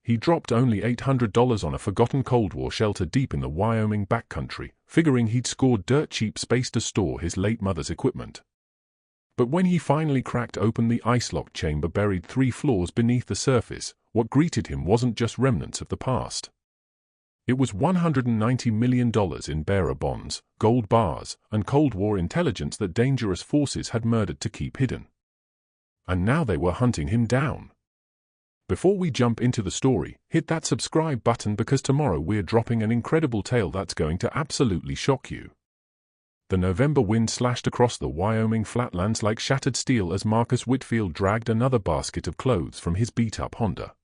he dropped only $800 on a forgotten Cold War shelter deep in the Wyoming backcountry, figuring he'd scored dirt cheap space to store his late mother's equipment. But when he finally cracked open the ice-locked chamber buried 3 floors beneath the surface, what greeted him wasn't just remnants of the past. It was $190 million in bearer bonds, gold bars, and Cold War intelligence that dangerous forces had murdered to keep hidden. And now they were hunting him down. Before we jump into the story, hit that subscribe button because tomorrow we're dropping an incredible tale that's going to absolutely shock you. The November wind slashed across the Wyoming flatlands like shattered steel as Marcus Whitfield dragged another basket of clothes from his beat-up Honda.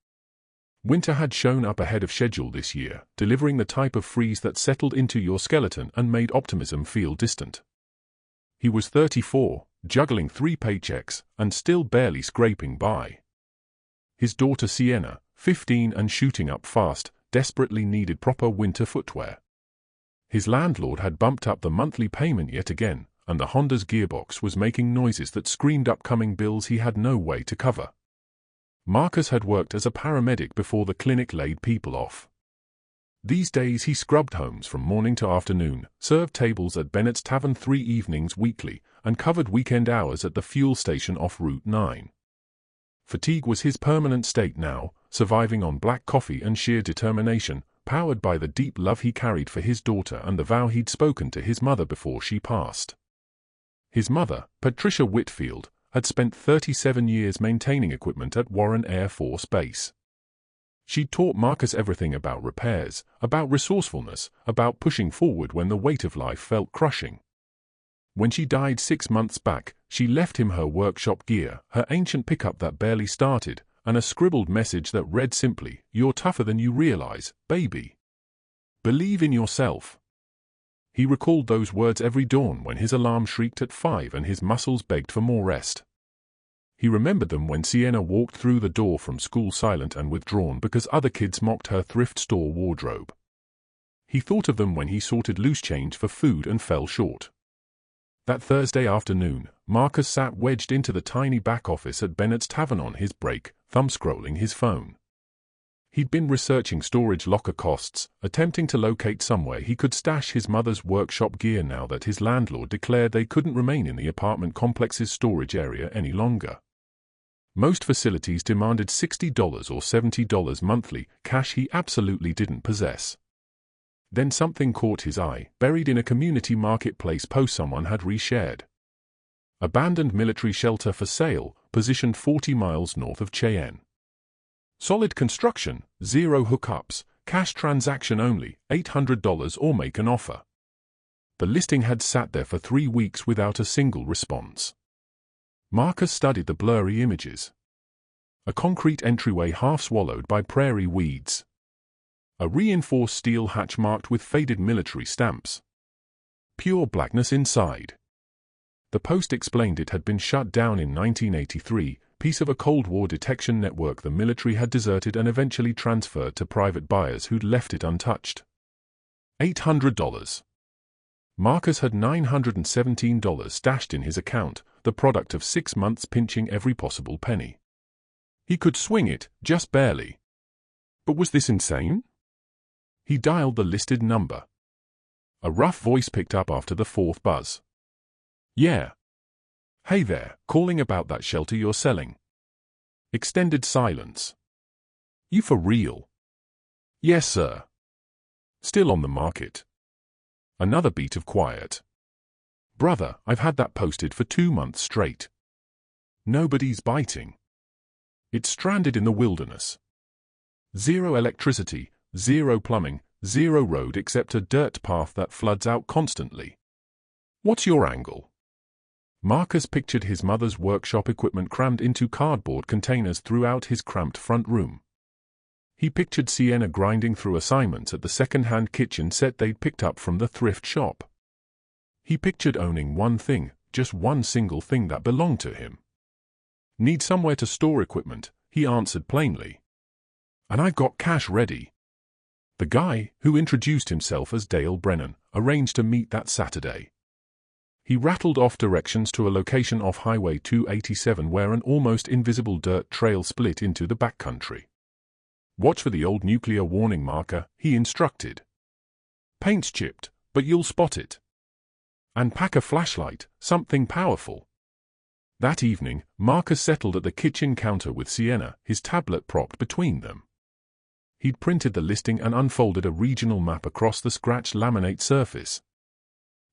Winter had shown up ahead of schedule this year, delivering the type of freeze that settled into your skeleton and made optimism feel distant. He was 34, juggling 3 paychecks, and still barely scraping by. His daughter Sienna, 15 and shooting up fast, desperately needed proper winter footwear. His landlord had bumped up the monthly payment yet again, and the Honda's gearbox was making noises that screamed upcoming bills he had no way to cover. Marcus had worked as a paramedic before the clinic laid people off. These days he scrubbed homes from morning to afternoon, served tables at Bennett's Tavern 3 evenings weekly, and covered weekend hours at the fuel station off Route 9. Fatigue was his permanent state now, surviving on black coffee and sheer determination, powered by the deep love he carried for his daughter and the vow he'd spoken to his mother before she passed. His mother, Patricia Whitfield, had spent 37 years maintaining equipment at Warren Air Force Base. She'd taught Marcus everything about repairs, about resourcefulness, about pushing forward when the weight of life felt crushing. When she died 6 months back, she left him her workshop gear, her ancient pickup that barely started, and a scribbled message that read simply, "You're tougher than you realize, baby. Believe in yourself." He recalled those words every dawn when his alarm shrieked at 5 and his muscles begged for more rest. He remembered them when Sienna walked through the door from school silent and withdrawn because other kids mocked her thrift store wardrobe. He thought of them when he sorted loose change for food and fell short. That Thursday afternoon, Marcus sat wedged into the tiny back office at Bennett's Tavern on his break, thumb-scrolling his phone. He'd been researching storage locker costs, attempting to locate somewhere he could stash his mother's workshop gear now that his landlord declared they couldn't remain in the apartment complex's storage area any longer. Most facilities demanded $60 or $70 monthly, cash he absolutely didn't possess. Then something caught his eye, buried in a community marketplace post someone had reshared. Abandoned military shelter for sale, positioned 40 miles north of Cheyenne. Solid construction, 0 hookups, cash transaction only, $800 or make an offer. The listing had sat there for 3 weeks without a single response. Marcus studied the blurry images. A concrete entryway half swallowed by prairie weeds. A reinforced steel hatch marked with faded military stamps. Pure blackness inside. The Post explained it had been shut down in 1983, piece of a Cold War detection network the military had deserted and eventually transferred to private buyers who'd left it untouched. $800. Marcus had $917 stashed in his account, the product of 6 months pinching every possible penny. He could swing it, just barely. But was this insane? He dialed the listed number. A rough voice picked up after the 4th buzz. "Yeah. Hey there, calling about that shelter you're selling." Extended silence. "You for real?" "Yes, sir." "Still on the market?" Another beat of quiet. "Brother, I've had that posted for 2 months straight. Nobody's biting. It's stranded in the wilderness. 0 electricity, 0 plumbing, 0 road except a dirt path that floods out constantly. What's your angle?" Marcus pictured his mother's workshop equipment crammed into cardboard containers throughout his cramped front room. He pictured Sienna grinding through assignments at the second-hand kitchen set they'd picked up from the thrift shop. He pictured owning one thing, just one single thing that belonged to him. "Need somewhere to store equipment," he answered plainly. "And I've got cash ready." The guy, who introduced himself as Dale Brennan, arranged to meet that Saturday. He rattled off directions to a location off Highway 287 where an almost invisible dirt trail split into the backcountry. Watch for the old nuclear warning marker, he instructed. Paint's chipped, but you'll spot it. And pack a flashlight, something powerful. That evening, Marcus settled at the kitchen counter with Sienna, his tablet propped between them. He'd printed the listing and unfolded a regional map across the scratched laminate surface.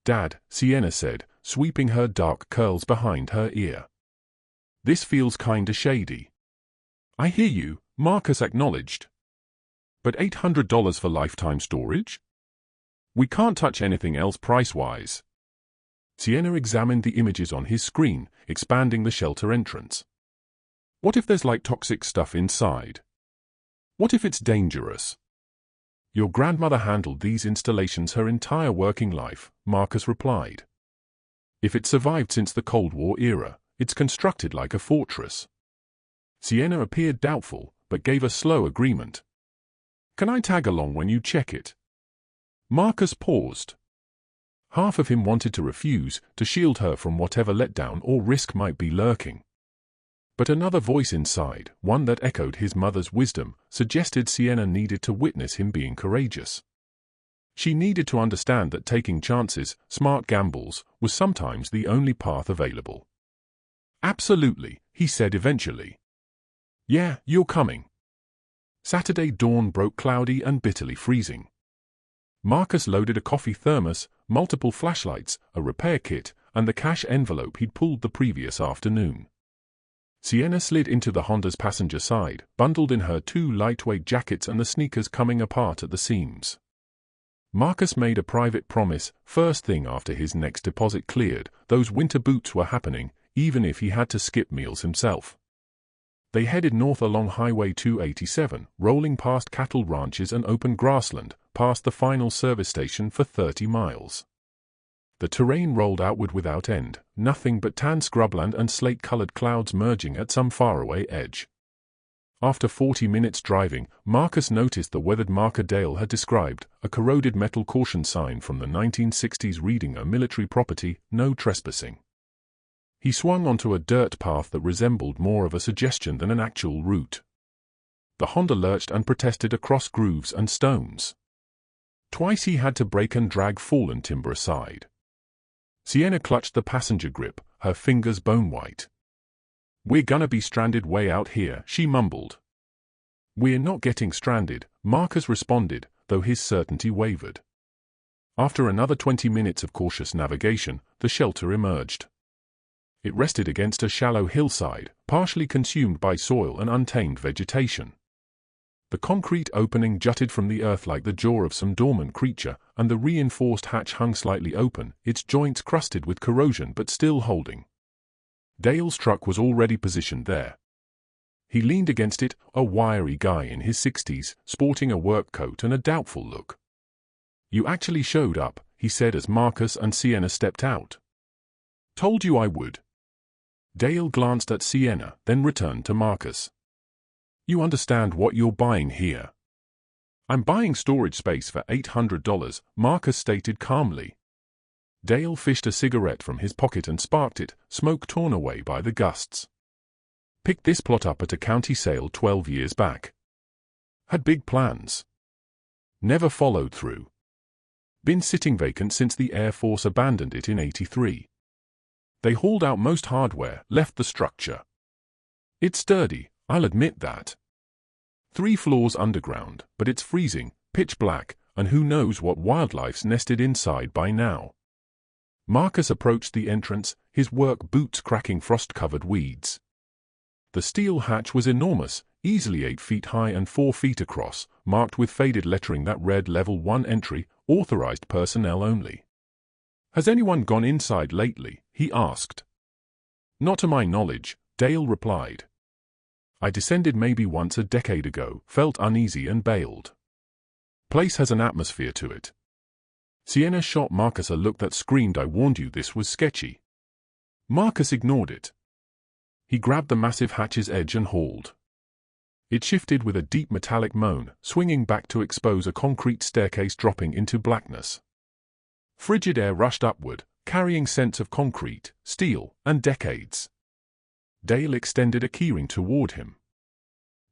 "Dad," Sienna said, sweeping her dark curls behind her ear. "This feels kinda shady." "I hear you," Marcus acknowledged. "But $800 for lifetime storage? We can't touch anything else price-wise." Sienna examined the images on his screen, expanding the shelter entrance. "What if there's like toxic stuff inside? What if it's dangerous?" "Your grandmother handled these installations her entire working life," Marcus replied. "If it survived since the Cold War era, it's constructed like a fortress." Sienna appeared doubtful, but gave a slow agreement. "Can I tag along when you check it?" Marcus paused. Half of him wanted to refuse, to shield her from whatever letdown or risk might be lurking. But another voice inside, one that echoed his mother's wisdom, suggested Sienna needed to witness him being courageous. She needed to understand that taking chances, smart gambles, was sometimes the only path available. "Absolutely," he said eventually. "Yeah, you're coming." Saturday dawn broke cloudy and bitterly freezing. Marcus loaded a coffee thermos, multiple flashlights, a repair kit, and the cash envelope he'd pulled the previous afternoon. Sienna slid into the Honda's passenger side, bundled in her 2 lightweight jackets and the sneakers coming apart at the seams. Marcus made a private promise, first thing after his next deposit cleared, those winter boots were happening, even if he had to skip meals himself. They headed north along Highway 287, rolling past cattle ranches and open grassland, past the final service station for 30 miles. The terrain rolled outward without end, nothing but tan scrubland and slate-colored clouds merging at some faraway edge. After 40 minutes driving, Marcus noticed the weathered marker Dale had described, a corroded metal caution sign from the 1960s reading a military property, no trespassing. He swung onto a dirt path that resembled more of a suggestion than an actual route. The Honda lurched and protested across grooves and stones. Twice he had to brake and drag fallen timber aside. Sienna clutched the passenger grip, her fingers bone-white. "We're gonna be stranded way out here," she mumbled. "We're not getting stranded," Marcus responded, though his certainty wavered. After another 20 minutes of cautious navigation, the shelter emerged. It rested against a shallow hillside, partially consumed by soil and untamed vegetation. The concrete opening jutted from the earth like the jaw of some dormant creature, and the reinforced hatch hung slightly open, its joints crusted with corrosion but still holding. Dale's truck was already positioned there. He leaned against it, a wiry guy in his 60s, sporting a work coat and a doubtful look. "You actually showed up," he said as Marcus and Sienna stepped out. "Told you I would." Dale glanced at Sienna, then returned to Marcus. "You understand what you're buying here?" "I'm buying storage space for $800, Marcus stated calmly. Dale fished a cigarette from his pocket and sparked it, smoke torn away by the gusts. "Picked this plot up at a county sale 12 years back. Had big plans. Never followed through. Been sitting vacant since the Air Force abandoned it in '83. They hauled out most hardware, left the structure. It's sturdy, I'll admit that. 3 floors underground, but it's freezing, pitch black, and who knows what wildlife's nested inside by now." Marcus approached the entrance, his work boots cracking frost-covered weeds. The steel hatch was enormous, easily 8 feet high and 4 feet across, marked with faded lettering that read Level 1 entry, authorized personnel only. "Has anyone gone inside lately?" he asked. "Not to my knowledge," Dale replied. "I descended maybe once a decade ago, felt uneasy and bailed. Place has an atmosphere to it." Sienna shot Marcus a look that screamed, "I warned you this was sketchy." Marcus ignored it. He grabbed the massive hatch's edge and hauled. It shifted with a deep metallic moan, swinging back to expose a concrete staircase dropping into blackness. Frigid air rushed upward, carrying scents of concrete, steel, and decades. Dale extended a keyring toward him.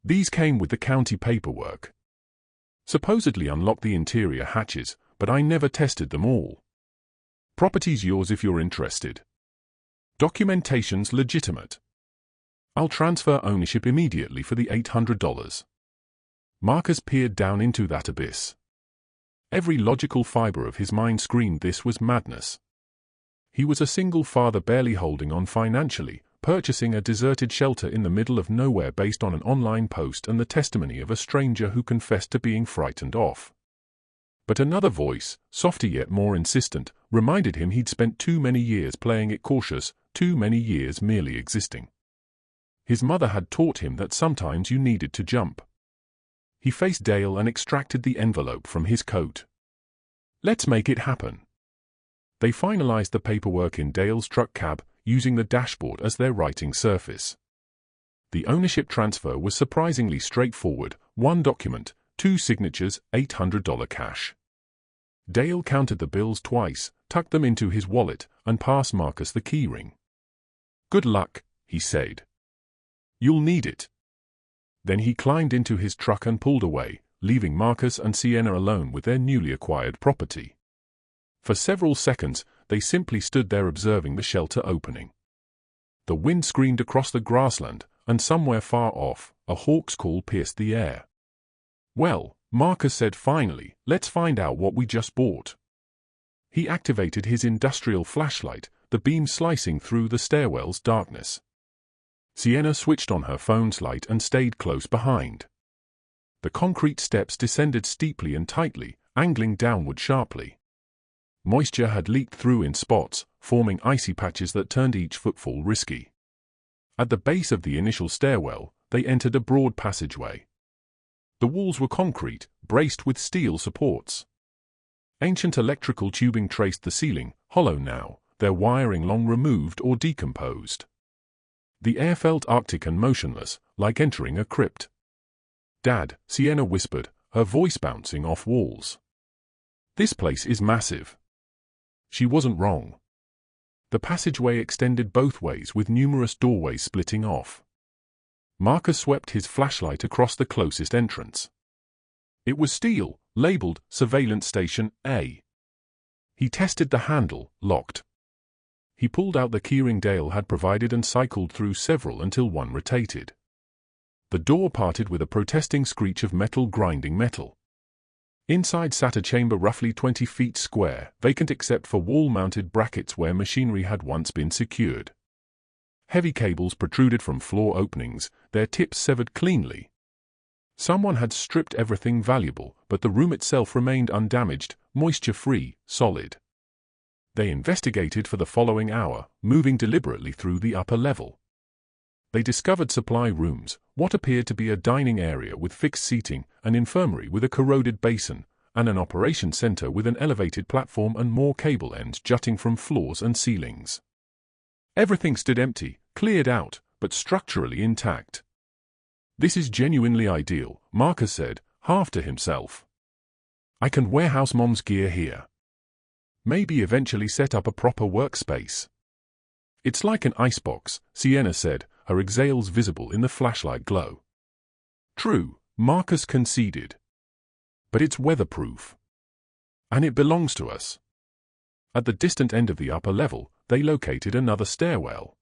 These came with the county paperwork. Supposedly unlocked the interior hatches, but I never tested them all. Property's yours if you're interested. Documentation's legitimate. I'll transfer ownership immediately for the $800. Marcus peered down into that abyss. Every logical fiber of his mind screamed this was madness. He was a single father barely holding on financially, purchasing a deserted shelter in the middle of nowhere based on an online post and the testimony of a stranger who confessed to being frightened off. But another voice, softer yet more insistent, reminded him he'd spent too many years playing it cautious, too many years merely existing. His mother had taught him that sometimes you needed to jump. He faced Dale and extracted the envelope from his coat. Let's make it happen. They finalized the paperwork in Dale's truck cab, using the dashboard as their writing surface. The ownership transfer was surprisingly straightforward: one document, two signatures, $800 cash. Dale counted the bills twice, tucked them into his wallet, and passed Marcus the keyring. "Good luck," he said. "You'll need it." Then he climbed into his truck and pulled away, leaving Marcus and Sienna alone with their newly acquired property. For several seconds, they simply stood there observing the shelter opening. The wind screamed across the grassland, and somewhere far off, a hawk's call pierced the air. "Well," Marcus said finally, "let's find out what we just bought." He activated his industrial flashlight, the beam slicing through the stairwell's darkness. Sienna switched on her phone's light and stayed close behind. The concrete steps descended steeply and tightly, angling downward sharply. Moisture had leaked through in spots, forming icy patches that turned each footfall risky. At the base of the initial stairwell, they entered a broad passageway. The walls were concrete, braced with steel supports. Ancient electrical tubing traced the ceiling, hollow now, their wiring long removed or decomposed. The air felt arctic and motionless, like entering a crypt. "Dad," Sienna whispered, her voice bouncing off walls. "This place is massive." She wasn't wrong. The passageway extended both ways with numerous doorways splitting off. Marcus swept his flashlight across the closest entrance. It was steel, labeled Surveillance Station A. He tested the handle, locked. He pulled out the keyring Dale had provided and cycled through several until one rotated. The door parted with a protesting screech of metal grinding metal. Inside sat a chamber roughly 20 feet square, vacant except for wall-mounted brackets where machinery had once been secured. Heavy cables protruded from floor openings, their tips severed cleanly. Someone had stripped everything valuable, but the room itself remained undamaged, moisture-free, solid. They investigated for the following hour, moving deliberately through the upper level. They discovered supply rooms, what appeared to be a dining area with fixed seating, an infirmary with a corroded basin, and an operation center with an elevated platform and more cable ends jutting from floors and ceilings. Everything stood empty, cleared out, but structurally intact. "This is genuinely ideal," Marcus said, half to himself. "I can warehouse Mom's gear here. Maybe eventually set up a proper workspace." "It's like an icebox," Sienna said, her exhales visible in the flashlight glow. "True," Marcus conceded. "But it's weatherproof. And it belongs to us." At the distant end of the upper level, they located another stairwell.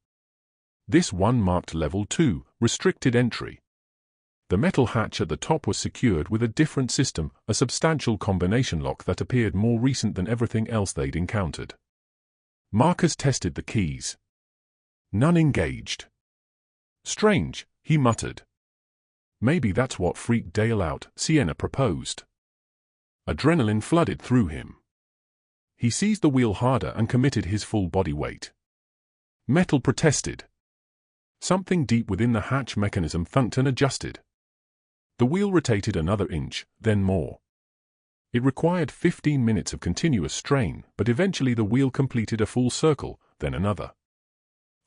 This one marked Level 2, restricted entry. The metal hatch at the top was secured with a different system, a substantial combination lock that appeared more recent than everything else they'd encountered. Marcus tested the keys. None engaged. "Strange," he muttered. "Maybe that's what freaked Dale out," Sienna proposed. Adrenaline flooded through him. He seized the wheel harder and committed his full body weight. Metal protested. Something deep within the hatch mechanism thunked and adjusted. The wheel rotated another inch, then more. It required 15 minutes of continuous strain, but eventually the wheel completed a full circle, then another.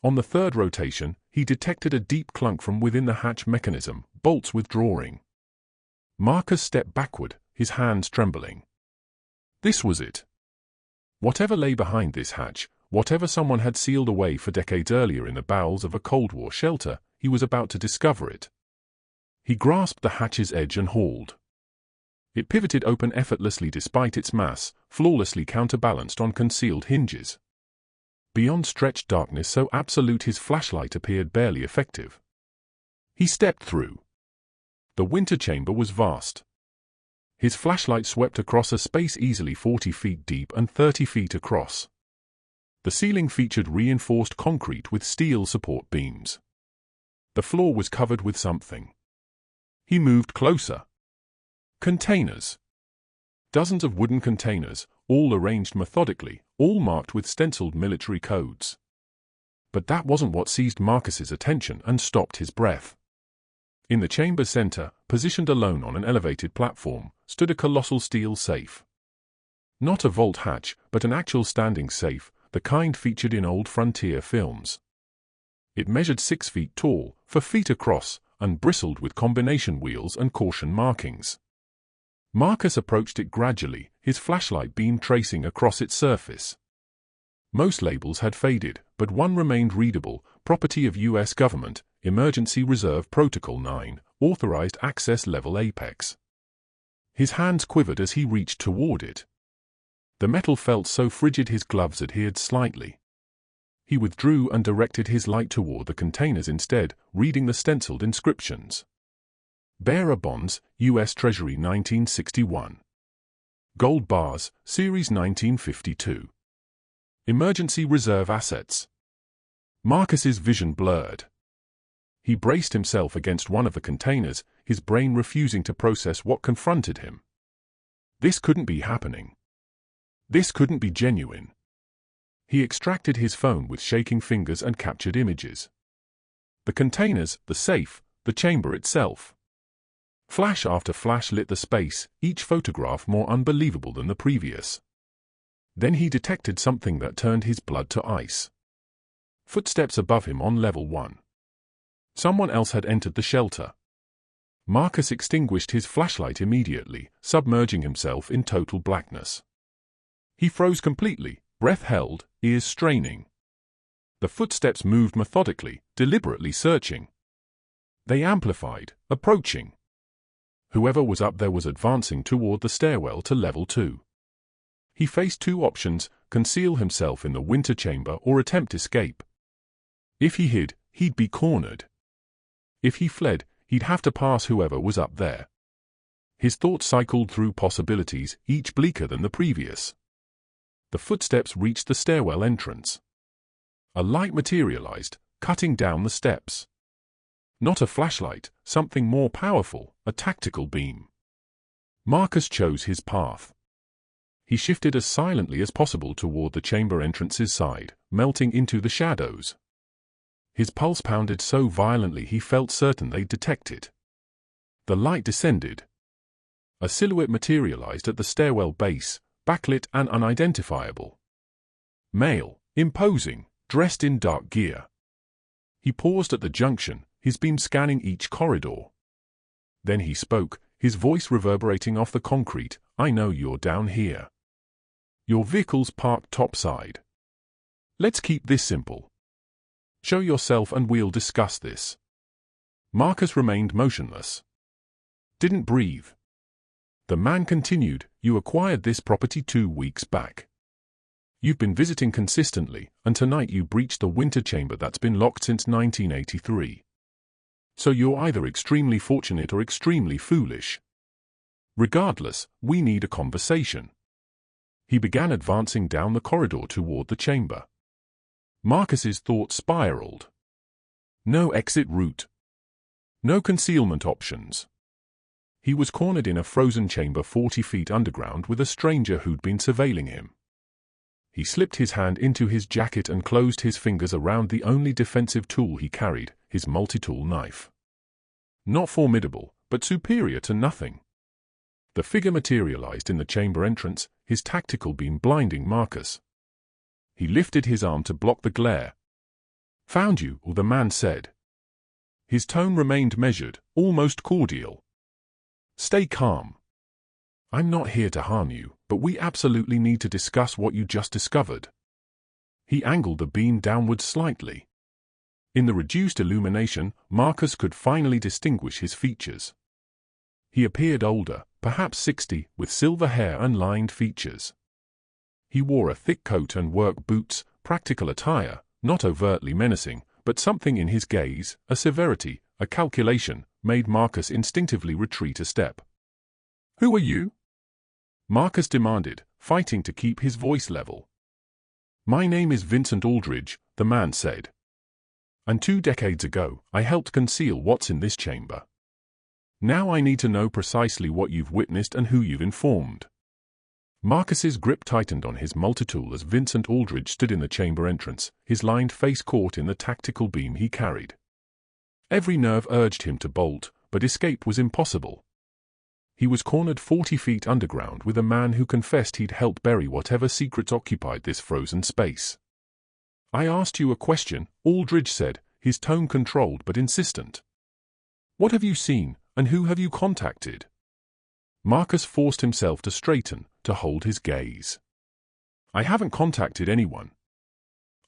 On the third rotation, he detected a deep clunk from within the hatch mechanism, bolts withdrawing. Marcus stepped backward, his hands trembling. This was it. Whatever lay behind this hatch, whatever someone had sealed away for decades earlier in the bowels of a Cold War shelter, he was about to discover it. He grasped the hatch's edge and hauled. It pivoted open effortlessly despite its mass, flawlessly counterbalanced on concealed hinges. Beyond stretched darkness so absolute his flashlight appeared barely effective. He stepped through. The winter chamber was vast. His flashlight swept across a space easily 40 feet deep and 30 feet across. The ceiling featured reinforced concrete with steel support beams. The floor was covered with something. He moved closer. Containers. Dozens of wooden containers, all arranged methodically, all marked with stenciled military codes. But that wasn't what seized Marcus's attention and stopped his breath. In the chamber's center, positioned alone on an elevated platform, stood a colossal steel safe. Not a vault hatch, but an actual standing safe, the kind featured in old frontier films. It measured 6 feet tall, 4 feet across, and bristled with combination wheels and caution markings. Marcus approached it gradually, his flashlight beam tracing across its surface. Most labels had faded, but one remained readable: property of U.S. government, Emergency Reserve Protocol 9, authorized access level Apex. His hands quivered as he reached toward it. The metal felt so frigid his gloves adhered slightly. He withdrew and directed his light toward the containers instead, reading the stenciled inscriptions. Bearer Bonds, U.S. Treasury 1961. Gold Bars, Series 1952. Emergency Reserve Assets. Marcus's vision blurred. He braced himself against one of the containers, his brain refusing to process what confronted him. This couldn't be happening. This couldn't be genuine. He extracted his phone with shaking fingers and captured images. The containers, the safe, the chamber itself. Flash after flash lit the space, each photograph more unbelievable than the previous. Then he detected something that turned his blood to ice. Footsteps above him on level 1. Someone else had entered the shelter. Marcus extinguished his flashlight immediately, submerging himself in total blackness. He froze completely, breath held, ears straining. The footsteps moved methodically, deliberately searching. They amplified, approaching. Whoever was up there was advancing toward the stairwell to level 2. He faced 2 options: conceal himself in the winter chamber or attempt escape. If he hid, he'd be cornered. If he fled, he'd have to pass whoever was up there. His thoughts cycled through possibilities, each bleaker than the previous. The footsteps reached the stairwell entrance. A light materialized, cutting down the steps. Not a flashlight, something more powerful, a tactical beam. Marcus chose his path. He shifted as silently as possible toward the chamber entrance's side, melting into the shadows. His pulse pounded so violently he felt certain they'd detect it. The light descended. A silhouette materialized at the stairwell base, backlit and unidentifiable. Male, imposing, dressed in dark gear. He paused at the junction, his beam scanning each corridor. Then he spoke, his voice reverberating off the concrete. "I know you're down here. Your vehicle's parked topside. Let's keep this simple. Show yourself and we'll discuss this." Marcus remained motionless. Didn't breathe. The man continued, "You acquired this property 2 weeks back. You've been visiting consistently, and tonight you breached the winter chamber that's been locked since 1983. So you're either extremely fortunate or extremely foolish. Regardless, we need a conversation." He began advancing down the corridor toward the chamber. Marcus's thoughts spiraled. No exit route. No concealment options. He was cornered in a frozen chamber 40 feet underground with a stranger who'd been surveilling him. He slipped his hand into his jacket and closed his fingers around the only defensive tool he carried, his multi-tool knife. Not formidable, but superior to nothing. The figure materialized in the chamber entrance, his tactical beam blinding Marcus. He lifted his arm to block the glare. "Found you," the man said. His tone remained measured, almost cordial. "Stay calm. I'm not here to harm you, but we absolutely need to discuss what you just discovered." He angled the beam downward slightly. In the reduced illumination, Marcus could finally distinguish his features. He appeared older, perhaps 60, with silver hair and lined features. He wore a thick coat and work boots, practical attire, not overtly menacing, but something in his gaze, a severity, a calculation, made Marcus instinctively retreat a step. "Who are you?" Marcus demanded, fighting to keep his voice level. "My name is Vincent Aldridge," the man said. "And 2 decades ago, I helped conceal what's in this chamber. Now I need to know precisely what you've witnessed and who you've informed." Marcus's grip tightened on his multitool as Vincent Aldridge stood in the chamber entrance, his lined face caught in the tactical beam he carried. Every nerve urged him to bolt, but escape was impossible. He was cornered 40 feet underground with a man who confessed he'd helped bury whatever secrets occupied this frozen space. "I asked you a question," Aldridge said, his tone controlled but insistent. "What have you seen, and who have you contacted?" Marcus forced himself to straighten, to hold his gaze. "I haven't contacted anyone.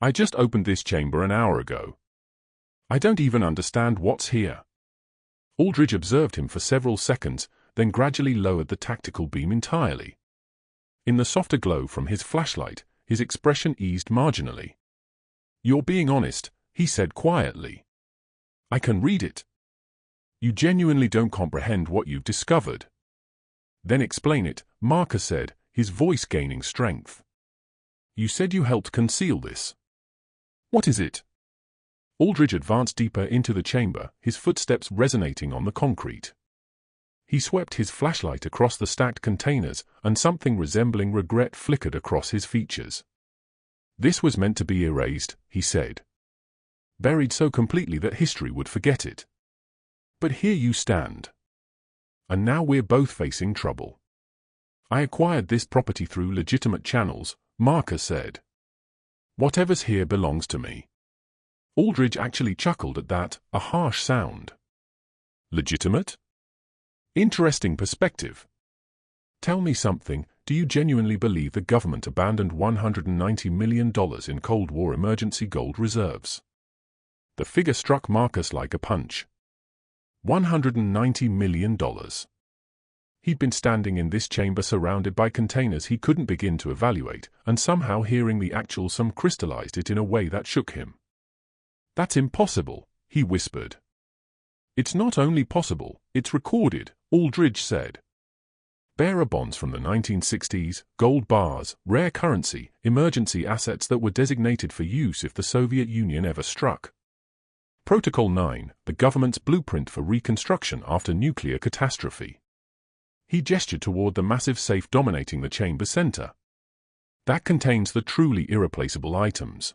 I just opened this chamber an hour ago. I don't even understand what's here." Aldridge observed him for several seconds, then gradually lowered the tactical beam entirely. In the softer glow from his flashlight, his expression eased marginally. "You're being honest," he said quietly. "I can read it. You genuinely don't comprehend what you've discovered." "Then explain it," Marcus said, his voice gaining strength. "You said you helped conceal this. What is it?" Aldridge advanced deeper into the chamber, his footsteps resonating on the concrete. He swept his flashlight across the stacked containers, and something resembling regret flickered across his features. "This was meant to be erased," he said. "Buried so completely that history would forget it. But here you stand. And now we're both facing trouble." "I acquired this property through legitimate channels," Marcus said. "Whatever's here belongs to me." Aldridge actually chuckled at that, a harsh sound. "Legitimate? Interesting perspective. Tell me something, do you genuinely believe the government abandoned $190 million in Cold War emergency gold reserves?" The figure struck Marcus like a punch. $190 million. He'd been standing in this chamber surrounded by containers he couldn't begin to evaluate, and somehow hearing the actual sum crystallized it in a way that shook him. "That's impossible," he whispered. "It's not only possible, it's recorded," Aldridge said. Bearer bonds from the 1960s, gold bars, rare currency, emergency assets that were designated for use if the Soviet Union ever struck. Protocol 9, the government's blueprint for reconstruction after nuclear catastrophe. He gestured toward the massive safe dominating the chamber center. "That contains the truly irreplaceable items.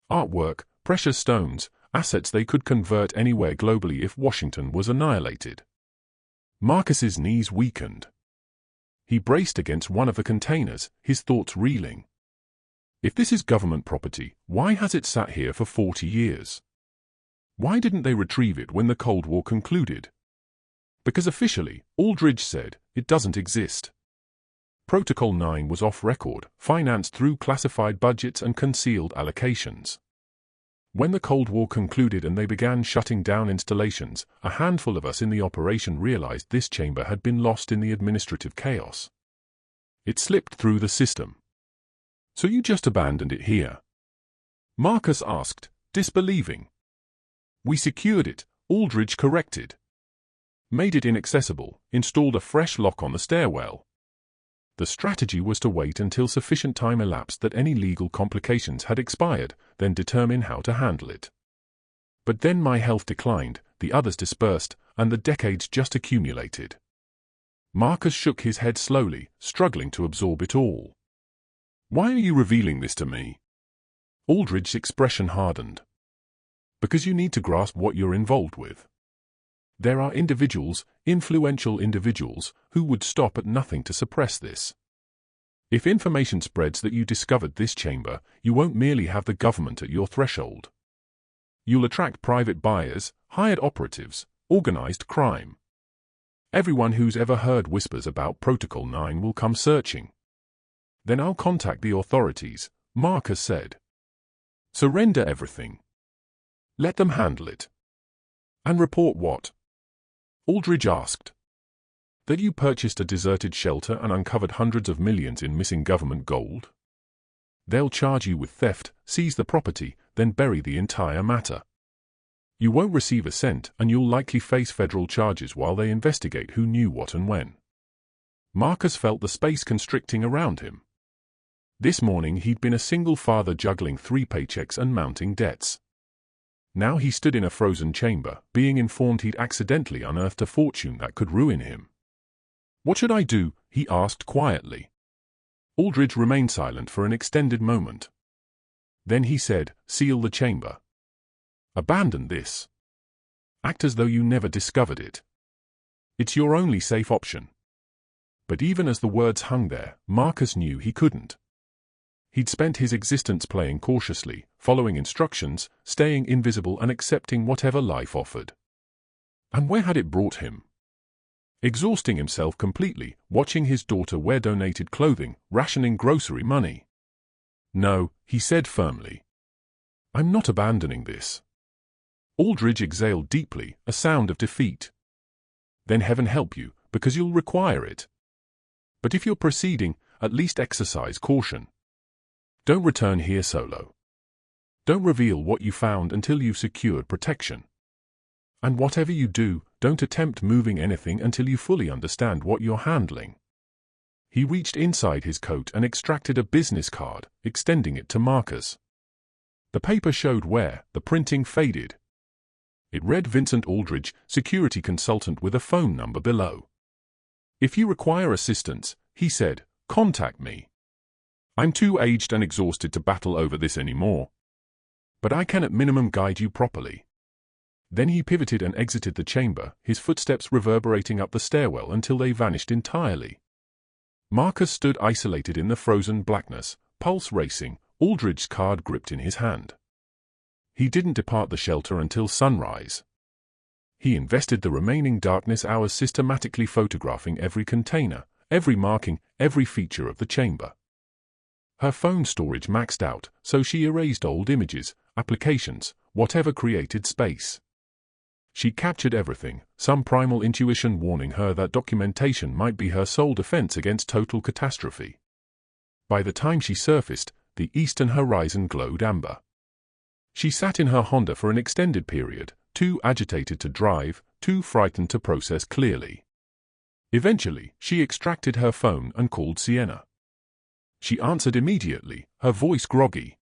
Artwork, precious stones, assets they could convert anywhere globally if Washington was annihilated." Marcus's knees weakened. He braced against one of the containers, his thoughts reeling. If this is government property, why has it sat here for 40 years? Why didn't they retrieve it when the Cold War concluded? Because officially, Aldridge said, it doesn't exist. Protocol 9 was off record, financed through classified budgets and concealed allocations. When the Cold War concluded and they began shutting down installations, a handful of us in the operation realized this chamber had been lost in the administrative chaos. It slipped through the system. "So you just abandoned it here?" Marcus asked, disbelieving. "We secured it," Aldridge corrected. "Made it inaccessible, installed a fresh lock on the stairwell. The strategy was to wait until sufficient time elapsed that any legal complications had expired, then determine how to handle it. But then my health declined, the others dispersed, and the decades just accumulated." Marcus shook his head slowly, struggling to absorb it all. "Why are you revealing this to me?" Aldridge's expression hardened. "Because you need to grasp what you're involved with. There are individuals, influential individuals, who would stop at nothing to suppress this. If information spreads that you discovered this chamber, you won't merely have the government at your threshold. You'll attract private buyers, hired operatives, organized crime. Everyone who's ever heard whispers about Protocol 9 will come searching. Then I'll contact the authorities," Marcus said. "Surrender everything." Let them handle it. And report what? Aldridge asked. That you purchased a deserted shelter and uncovered hundreds of millions in missing government gold? They'll charge you with theft, seize the property, then bury the entire matter. You won't receive a cent, and you'll likely face federal charges while they investigate who knew what and when. Marcus felt the space constricting around him. This morning he'd been a single father juggling 3 paychecks and mounting debts. Now he stood in a frozen chamber, being informed he'd accidentally unearthed a fortune that could ruin him. What should I do? He asked quietly. Aldridge remained silent for an extended moment. Then he said, seal the chamber. Abandon this. Act as though you never discovered it. It's your only safe option. But even as the words hung there, Marcus knew he couldn't. He'd spent his existence playing cautiously, following instructions, staying invisible and accepting whatever life offered. And where had it brought him? Exhausting himself completely, watching his daughter wear donated clothing, rationing grocery money. No, he said firmly. I'm not abandoning this. Aldridge exhaled deeply, a sound of defeat. Then heaven help you, because you'll require it. But if you're proceeding, at least exercise caution. Don't return here solo. Don't reveal what you found until you've secured protection. And whatever you do, don't attempt moving anything until you fully understand what you're handling. He reached inside his coat and extracted a business card, extending it to Marcus. The paper showed where the printing faded. It read Vincent Aldridge, security consultant, with a phone number below. If you require assistance, he said, contact me. I'm too aged and exhausted to battle over this anymore. But I can at minimum guide you properly. Then he pivoted and exited the chamber, his footsteps reverberating up the stairwell until they vanished entirely. Marcus stood isolated in the frozen blackness, pulse racing, Aldridge's card gripped in his hand. He didn't depart the shelter until sunrise. He invested the remaining darkness hours systematically photographing every container, every marking, every feature of the chamber. Her phone storage maxed out, so she erased old images, applications, whatever created space. She captured everything, some primal intuition warning her that documentation might be her sole defense against total catastrophe. By the time she surfaced, the eastern horizon glowed amber. She sat in her Honda for an extended period, too agitated to drive, too frightened to process clearly. Eventually, she extracted her phone and called Sienna. She answered immediately, her voice groggy.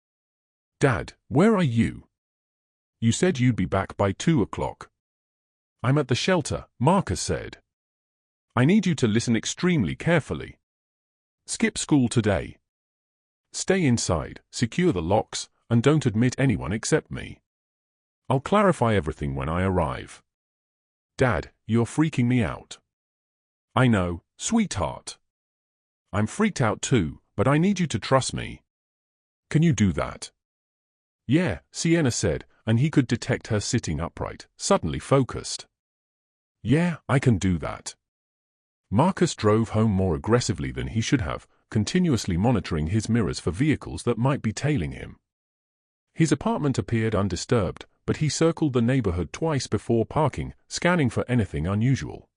Dad, where are you? You said you'd be back by 2 o'clock. I'm at the shelter, Marcus said. I need you to listen extremely carefully. Skip school today. Stay inside, secure the locks, and don't admit anyone except me. I'll clarify everything when I arrive. Dad, you're freaking me out. I know, sweetheart. I'm freaked out too, but I need you to trust me. Can you do that? Yeah, Sienna said, and he could detect her sitting upright, suddenly focused. Yeah, I can do that. Marcus drove home more aggressively than he should have, continuously monitoring his mirrors for vehicles that might be tailing him. His apartment appeared undisturbed, but he circled the neighborhood twice before parking, scanning for anything unusual.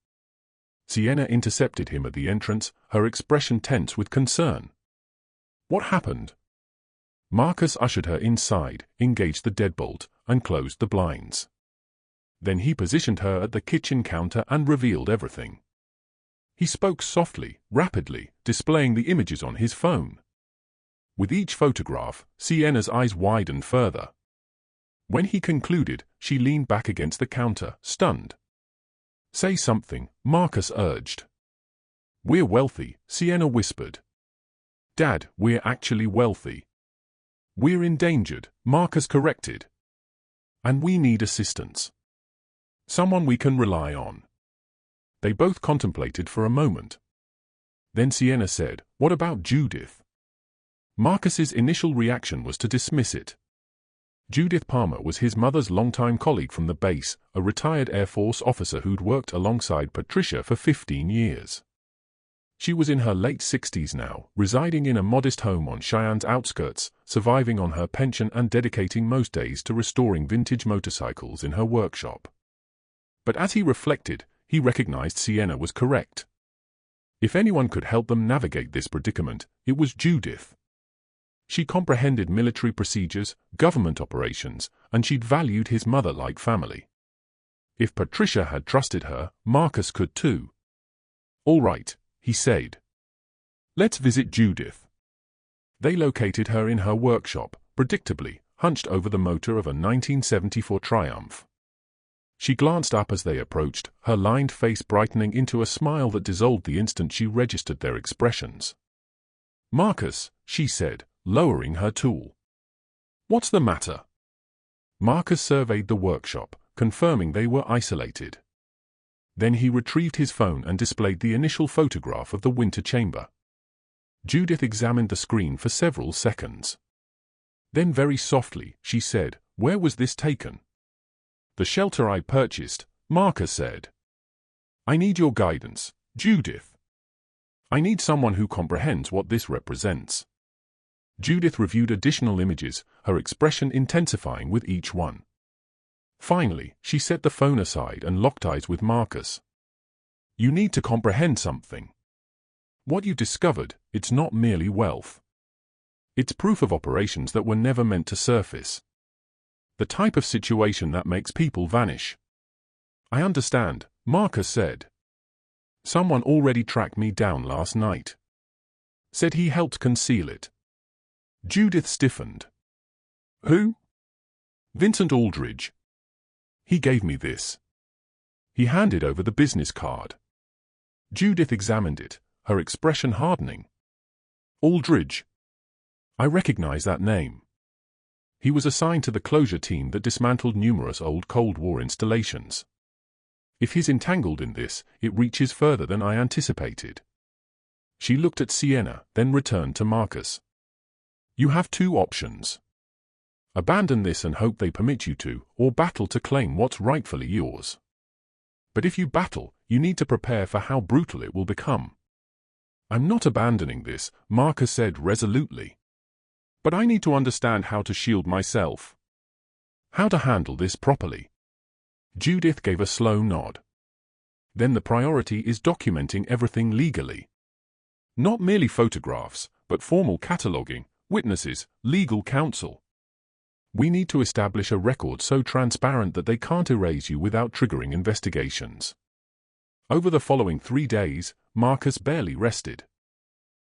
Sienna intercepted him at the entrance, her expression tense with concern. What happened? Marcus ushered her inside, engaged the deadbolt, and closed the blinds. Then he positioned her at the kitchen counter and revealed everything. He spoke softly, rapidly, displaying the images on his phone. With each photograph, Sienna's eyes widened further. When he concluded, she leaned back against the counter, stunned. Say something, Marcus urged. We're wealthy, Sienna whispered. Dad, we're actually wealthy. We're endangered, Marcus corrected. And we need assistance. Someone we can rely on. They both contemplated for a moment. Then Sienna said, What about Judith? Marcus's initial reaction was to dismiss it. Judith Palmer was his mother's longtime colleague from the base, a retired Air Force officer who'd worked alongside Patricia for 15 years. She was in her late 60s now, residing in a modest home on Cheyenne's outskirts, surviving on her pension and dedicating most days to restoring vintage motorcycles in her workshop. But as he reflected, he recognized Sienna was correct. If anyone could help them navigate this predicament, it was Judith. She comprehended military procedures, government operations, and she'd valued his mother like family. If Patricia had trusted her, Marcus could too. "All right," he said. "Let's visit Judith." They located her in her workshop, predictably, hunched over the motor of a 1974 Triumph. She glanced up as they approached, her lined face brightening into a smile that dissolved the instant she registered their expressions. "Marcus," she said, lowering her tool. "What's the matter?" Marcus surveyed the workshop, confirming they were isolated. Then he retrieved his phone and displayed the initial photograph of the winter chamber. Judith examined the screen for several seconds. Then very softly, she said, "Where was this taken?" "The shelter I purchased," Marcus said. "I need your guidance, Judith. I need someone who comprehends what this represents." Judith reviewed additional images, her expression intensifying with each one. Finally, she set the phone aside and locked eyes with Marcus. "You need to comprehend something. What you discovered, it's not merely wealth. It's proof of operations that were never meant to surface. The type of situation that makes people vanish." "I understand," Marcus said. "Someone already tracked me down last night. Said he helped conceal it." Judith stiffened. "Who?" "Vincent Aldridge. He gave me this." He handed over the business card. Judith examined it, her expression hardening. "Aldridge. I recognize that name. He was assigned to the closure team that dismantled numerous old Cold War installations. If he's entangled in this, it reaches further than I anticipated." She looked at Sienna, then returned to Marcus. "You have two options. Abandon this and hope they permit you to, or battle to claim what's rightfully yours. But if you battle, you need to prepare for how brutal it will become." "I'm not abandoning this," Marcus said resolutely. "But I need to understand how to shield myself. How to handle this properly." Judith gave a slow nod. "Then the priority is documenting everything legally. Not merely photographs, but formal cataloging, witnesses, legal counsel. We need to establish a record so transparent that they can't erase you without triggering investigations." Over the following 3 days, Marcus barely rested.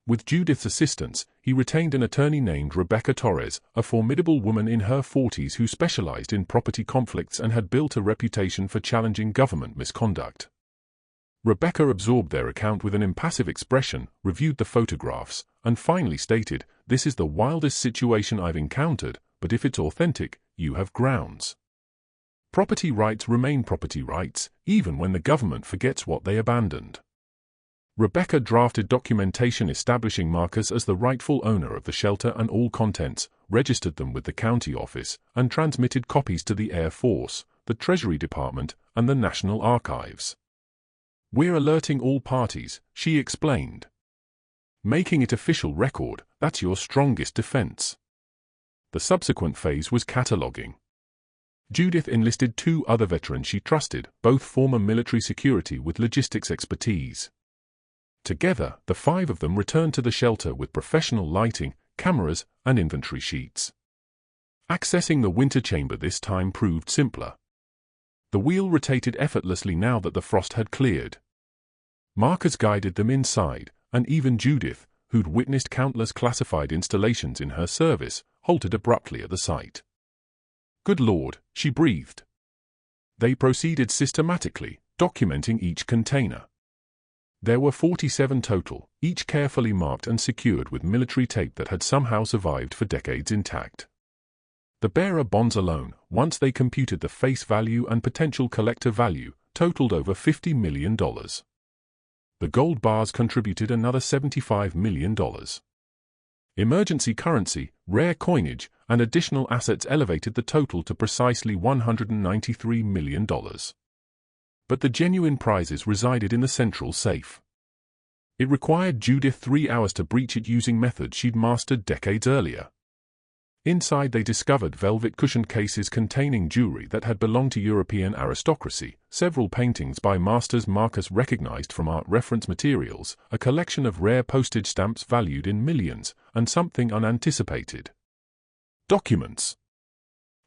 With Judith's assistance, he retained an attorney named Rebecca Torres, a formidable woman in her 40s who specialized in property conflicts and had built a reputation for challenging government misconduct. Rebecca absorbed their account with an impassive expression, reviewed the photographs, and finally stated, "This is the wildest situation I've encountered, but if it's authentic, you have grounds. Property rights remain property rights, even when the government forgets what they abandoned." Rebecca drafted documentation establishing Marcus as the rightful owner of the shelter and all contents, registered them with the county office, and transmitted copies to the Air Force, the Treasury Department, and the National Archives. "We're alerting all parties," she explained. "Making it official record, that's your strongest defense." The subsequent phase was cataloging. Judith enlisted 2 other veterans she trusted, both former military security with logistics expertise. Together, the 5 of them returned to the shelter with professional lighting, cameras, and inventory sheets. Accessing the winter chamber this time proved simpler. The wheel rotated effortlessly now that the frost had cleared. Marcus guided them inside, and even Judith, who'd witnessed countless classified installations in her service, halted abruptly at the sight. "Good Lord," she breathed. They proceeded systematically, documenting each container. There were 47 total, each carefully marked and secured with military tape that had somehow survived for decades intact. The bearer bonds alone, once they computed the face value and potential collector value, totaled over $50 million. The gold bars contributed another $75 million. Emergency currency, rare coinage, and additional assets elevated the total to precisely $193 million. But the genuine prizes resided in the central safe. It required Judith 3 hours to breach it using methods she'd mastered decades earlier. Inside they discovered velvet cushioned cases containing jewelry that had belonged to European aristocracy, several paintings by masters Marcus recognized from art reference materials, a collection of rare postage stamps valued in millions, and something unanticipated. Documents.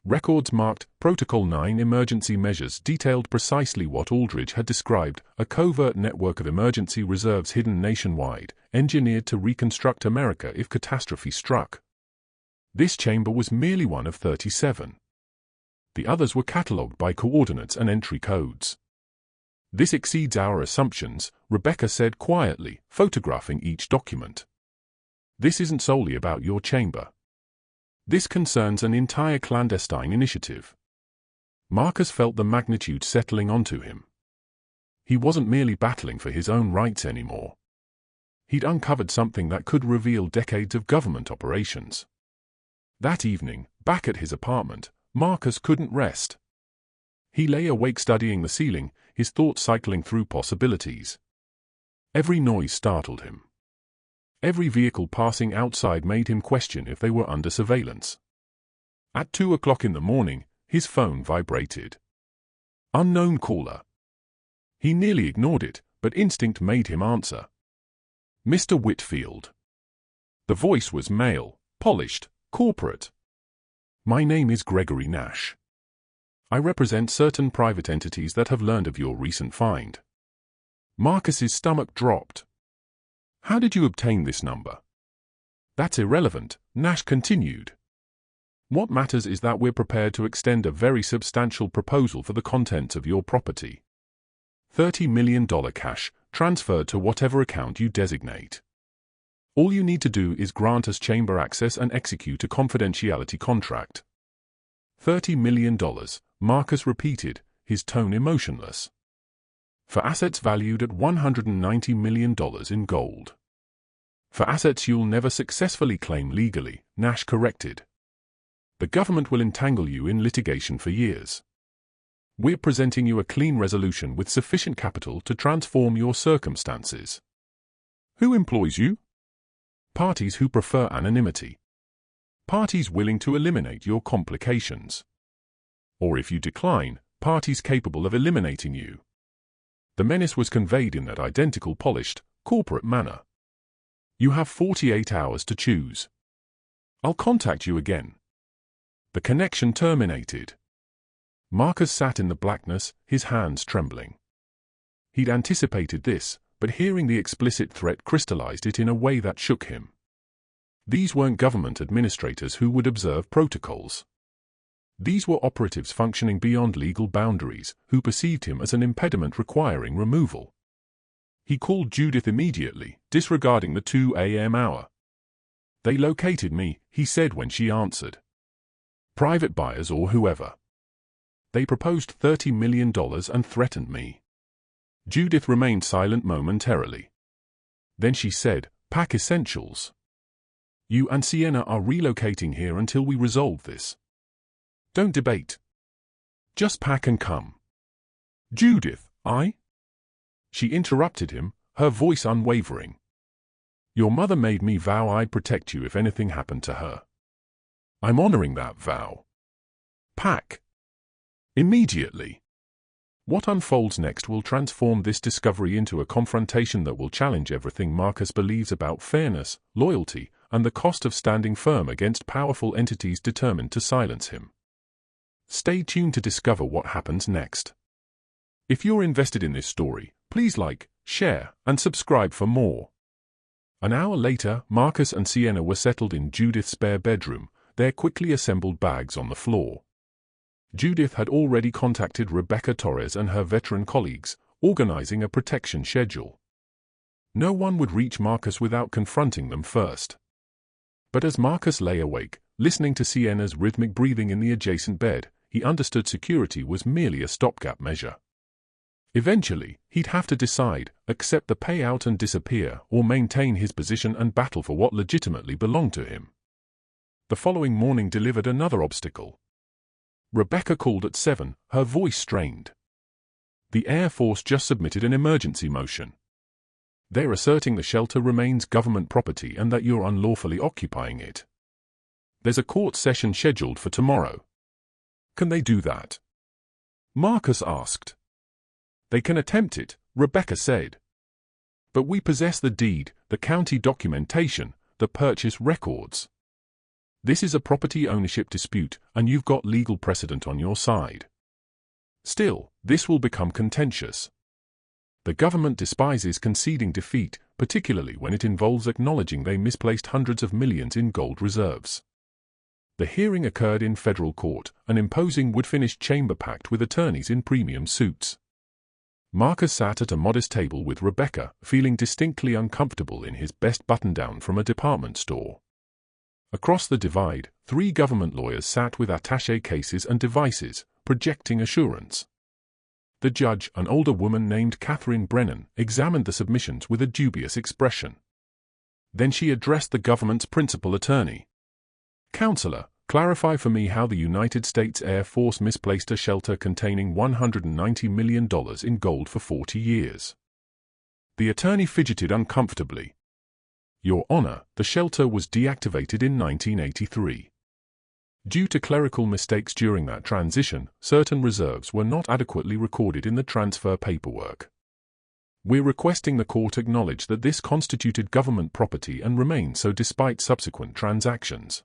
Records marked Protocol 9 emergency measures detailed precisely what Aldridge had described, a covert network of emergency reserves hidden nationwide, engineered to reconstruct America if catastrophe struck. This chamber was merely one of 37. The others were catalogued by coordinates and entry codes. This exceeds our assumptions, Rebecca said quietly, photographing each document. This isn't solely about your chamber. This concerns an entire clandestine initiative. Marcus felt the magnitude settling onto him. He wasn't merely battling for his own rights anymore. He'd uncovered something that could reveal decades of government operations. That evening, back at his apartment, Marcus couldn't rest. He lay awake studying the ceiling, his thoughts cycling through possibilities. Every noise startled him. Every vehicle passing outside made him question if they were under surveillance. At 2 o'clock in the morning, his phone vibrated. Unknown caller. He nearly ignored it, but instinct made him answer. Mr. Whitfield. The voice was male, polished, corporate. My name is Gregory Nash. I represent certain private entities that have learned of your recent find. Marcus's stomach dropped. How did you obtain this number? That's irrelevant, Nash continued. What matters is that we're prepared to extend a very substantial proposal for the contents of your property. $30 million cash, transferred to whatever account you designate. All you need to do is grant us chamber access and execute a confidentiality contract. $30 million, Marcus repeated, his tone emotionless. For assets valued at $190 million in gold. For assets you'll never successfully claim legally, Nash corrected. The government will entangle you in litigation for years. We're presenting you a clean resolution with sufficient capital to transform your circumstances. Who employs you? Parties who prefer anonymity. Parties willing to eliminate your complications. Or if you decline, parties capable of eliminating you. The menace was conveyed in that identical polished, corporate manner. You have 48 hours to choose. I'll contact you again. The connection terminated. Marcus sat in the blackness, his hands trembling. He'd anticipated this, but hearing the explicit threat crystallized it in a way that shook him. These weren't government administrators who would observe protocols. These were operatives functioning beyond legal boundaries, who perceived him as an impediment requiring removal. He called Judith immediately, disregarding the 2 a.m. hour. They located me, he said when she answered. Private buyers or whoever. They proposed $30 million and threatened me. Judith remained silent momentarily. Then she said, pack essentials. You and Sienna are relocating here until we resolve this. Don't debate. Just pack and come. Judith, I? She interrupted him, her voice unwavering. Your mother made me vow I'd protect you if anything happened to her. I'm honoring that vow. Pack. Immediately. What unfolds next will transform this discovery into a confrontation that will challenge everything Marcus believes about fairness, loyalty, and the cost of standing firm against powerful entities determined to silence him. Stay tuned to discover what happens next. If you're invested in this story, please like, share, and subscribe for more. An hour later, Marcus and Sienna were settled in Judith's spare bedroom, their quickly assembled bags on the floor. Judith had already contacted Rebecca Torres and her veteran colleagues, organizing a protection schedule. No one would reach Marcus without confronting them first. But as Marcus lay awake, listening to Sienna's rhythmic breathing in the adjacent bed, he understood security was merely a stopgap measure. Eventually, he'd have to decide, accept the payout and disappear, or maintain his position and battle for what legitimately belonged to him. The following morning delivered another obstacle. Rebecca called at 7, her voice strained. The Air Force just submitted an emergency motion. They're asserting the shelter remains government property and that you're unlawfully occupying it. There's a court session scheduled for tomorrow. Can they do that? Marcus asked. They can attempt it, Rebecca said. But we possess the deed, the county documentation, the purchase records. This is a property ownership dispute, and you've got legal precedent on your side. Still, this will become contentious. The government despises conceding defeat, particularly when it involves acknowledging they misplaced hundreds of millions in gold reserves. The hearing occurred in federal court, an imposing wood-finished chamber packed with attorneys in premium suits. Marcus sat at a modest table with Rebecca, feeling distinctly uncomfortable in his best button-down from a department store. Across the divide, 3 government lawyers sat with attaché cases and devices, projecting assurance. The judge, an older woman named Catherine Brennan, examined the submissions with a dubious expression. Then she addressed the government's principal attorney. "Counselor, clarify for me how the United States Air Force misplaced a shelter containing $190 million in gold for 40 years. The attorney fidgeted uncomfortably. Your Honor, the shelter was deactivated in 1983. Due to clerical mistakes during that transition, certain reserves were not adequately recorded in the transfer paperwork. We're requesting the court acknowledge that this constituted government property and remained so despite subsequent transactions.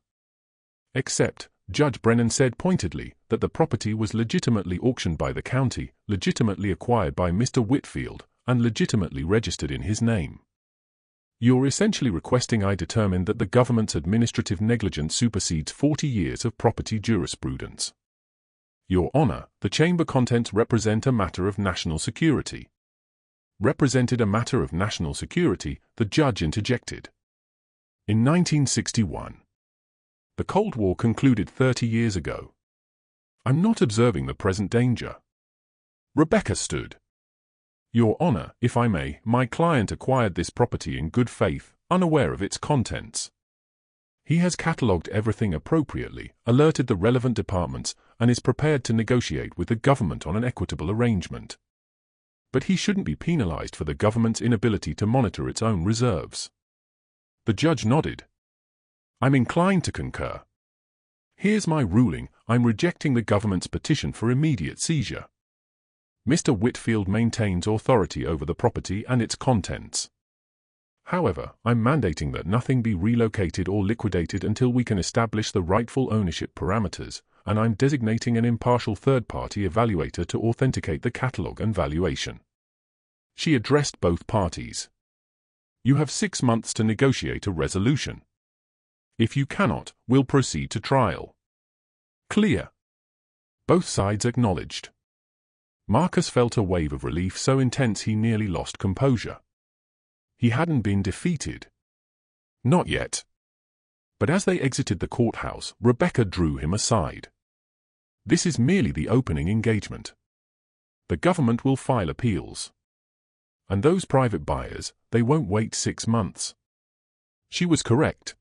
Except, Judge Brennan said pointedly, that the property was legitimately auctioned by the county, legitimately acquired by Mr. Whitfield, and legitimately registered in his name. You're essentially requesting I determine that the government's administrative negligence supersedes 40 years of property jurisprudence. Your Honor, the chamber contents represent a matter of national security. Represented a matter of national security, the judge interjected. In 1961. The Cold War concluded 30 years ago. I'm not observing the present danger. Rebecca stood. Your Honor, if I may, my client acquired this property in good faith, unaware of its contents. He has catalogued everything appropriately, alerted the relevant departments, and is prepared to negotiate with the government on an equitable arrangement. But he shouldn't be penalized for the government's inability to monitor its own reserves. The judge nodded. I'm inclined to concur. Here's my ruling, I'm rejecting the government's petition for immediate seizure. Mr. Whitfield maintains authority over the property and its contents. However, I'm mandating that nothing be relocated or liquidated until we can establish the rightful ownership parameters, and I'm designating an impartial third-party evaluator to authenticate the catalogue and valuation. She addressed both parties. You have 6 months to negotiate a resolution. If you cannot, we'll proceed to trial. Clear. Both sides acknowledged. Marcus felt a wave of relief so intense he nearly lost composure. He hadn't been defeated. Not yet. But as they exited the courthouse, Rebecca drew him aside. This is merely the opening engagement. The government will file appeals. And those private buyers, they won't wait 6 months. She was correct.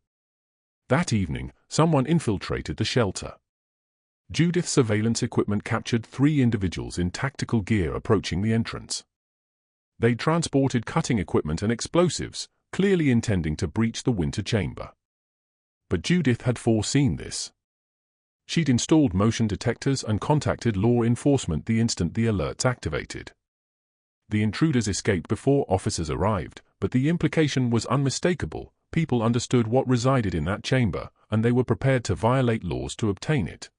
That evening, someone infiltrated the shelter. Judith's surveillance equipment captured 3 individuals in tactical gear approaching the entrance. They transported cutting equipment and explosives, clearly intending to breach the winter chamber. But Judith had foreseen this. She'd installed motion detectors and contacted law enforcement the instant the alerts activated. The intruders escaped before officers arrived, but the implication was unmistakable. People understood what resided in that chamber, and they were prepared to violate laws to obtain it.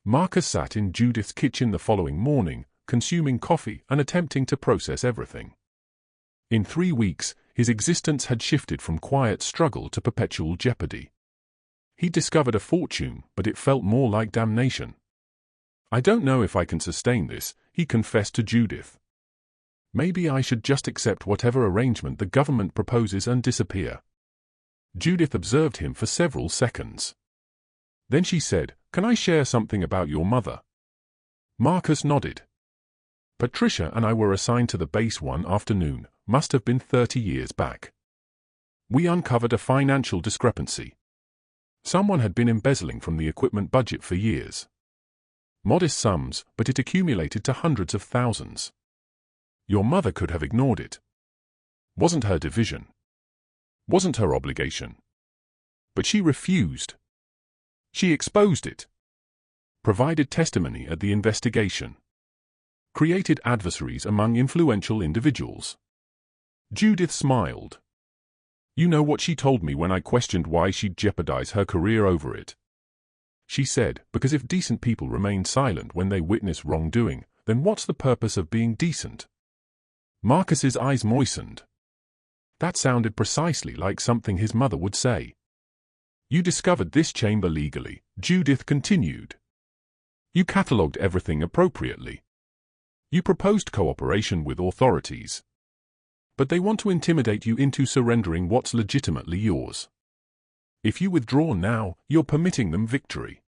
Marcus sat in Judith's kitchen the following morning, consuming coffee and attempting to process everything. In 3 weeks, his existence had shifted from quiet struggle to perpetual jeopardy. He discovered a fortune, but it felt more like damnation. I don't know if I can sustain this, he confessed to Judith. Maybe I should just accept whatever arrangement the government proposes and disappear. Judith observed him for several seconds. Then she said, "Can I share something about your mother?" Marcus nodded. Patricia and I were assigned to the base one afternoon, must have been 30 years back. We uncovered a financial discrepancy. Someone had been embezzling from the equipment budget for years. Modest sums, but it accumulated to hundreds of thousands. Your mother could have ignored it. Wasn't her division. Wasn't her obligation. But she refused. She exposed it. Provided testimony at the investigation. Created adversaries among influential individuals. Judith smiled. You know what she told me when I questioned why she'd jeopardize her career over it? She said, because if decent people remain silent when they witness wrongdoing, then what's the purpose of being decent? Marcus's eyes moistened. That sounded precisely like something his mother would say. You discovered this chamber legally, Judith continued. You catalogued everything appropriately. You proposed cooperation with authorities. But they want to intimidate you into surrendering what's legitimately yours. If you withdraw now, you're permitting them victory.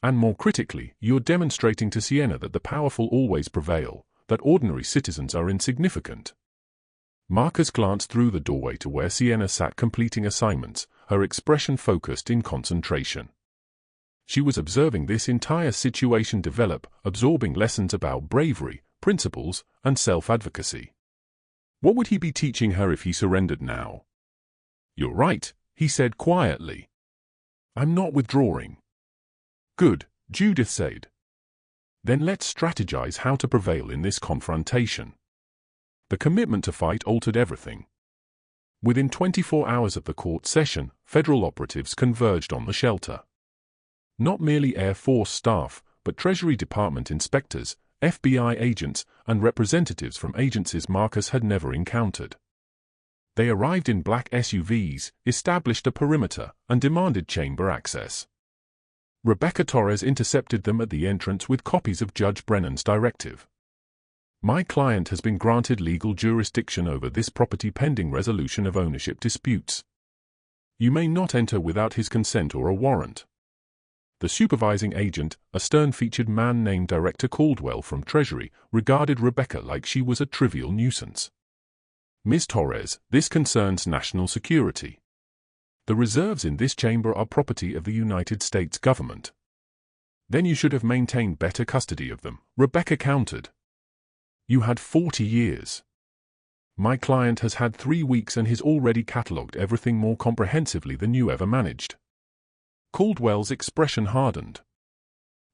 And more critically, you're demonstrating to Sienna that the powerful always prevail, that ordinary citizens are insignificant. Marcus glanced through the doorway to where Sienna sat completing assignments, her expression focused in concentration. She was observing this entire situation develop, absorbing lessons about bravery, principles, and self-advocacy. What would he be teaching her if he surrendered now? You're right, he said quietly. I'm not withdrawing. Good, Judith said. Then let's strategize how to prevail in this confrontation. The commitment to fight altered everything. Within 24 hours of the court session, federal operatives converged on the shelter. Not merely Air Force staff, but Treasury Department inspectors, FBI agents, and representatives from agencies Marcus had never encountered. They arrived in black SUVs, established a perimeter, and demanded chamber access. Rebecca Torres intercepted them at the entrance with copies of Judge Brennan's directive. My client has been granted legal jurisdiction over this property pending resolution of ownership disputes. You may not enter without his consent or a warrant. The supervising agent, a stern-featured man named Director Caldwell from Treasury, regarded Rebecca like she was a trivial nuisance. Ms. Torres, this concerns national security. The reserves in this chamber are property of the United States government. Then you should have maintained better custody of them, Rebecca countered. You had 40 years. My client has had 3 weeks and has already catalogued everything more comprehensively than you ever managed. Caldwell's expression hardened.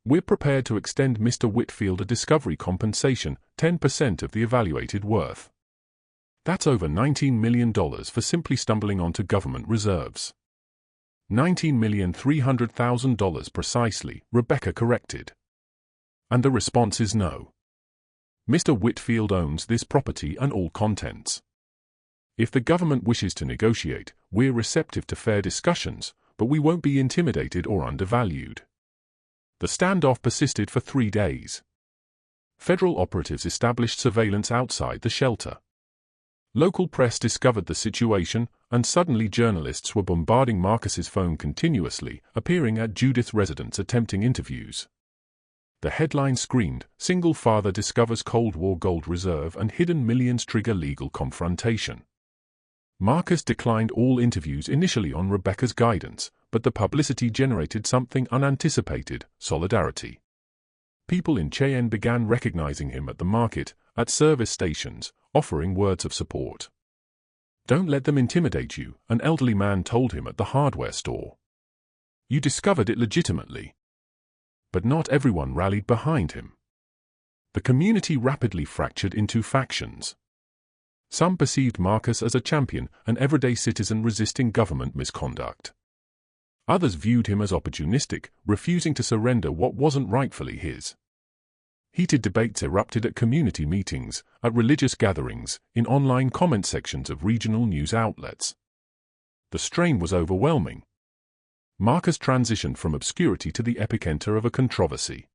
We're prepared to extend Mr. Whitfield a discovery compensation, 10% of the evaluated worth. That's over $19 million for simply stumbling onto government reserves. $19,300,000 precisely, Rebecca corrected. And the response is no. Mr. Whitfield owns this property and all contents. If the government wishes to negotiate, we're receptive to fair discussions, but we won't be intimidated or undervalued. The standoff persisted for 3 days. Federal operatives established surveillance outside the shelter. Local press discovered the situation, and suddenly journalists were bombarding Marcus's phone continuously, appearing at Judith's residence attempting interviews. The headline screamed, Single Father Discovers Cold War Gold Reserve and Hidden Millions Trigger Legal Confrontation. Marcus declined all interviews initially on Rebecca's guidance, but the publicity generated something unanticipated, solidarity. People in Cheyenne began recognizing him at the market, at service stations, offering words of support. Don't let them intimidate you, an elderly man told him at the hardware store. You discovered it legitimately. But not everyone rallied behind him. The community rapidly fractured into factions. Some perceived Marcus as a champion, an everyday citizen resisting government misconduct. Others viewed him as opportunistic, refusing to surrender what wasn't rightfully his. Heated debates erupted at community meetings, at religious gatherings, in online comment sections of regional news outlets. The strain was overwhelming. Marcus transitioned from obscurity to the epicenter of a controversy.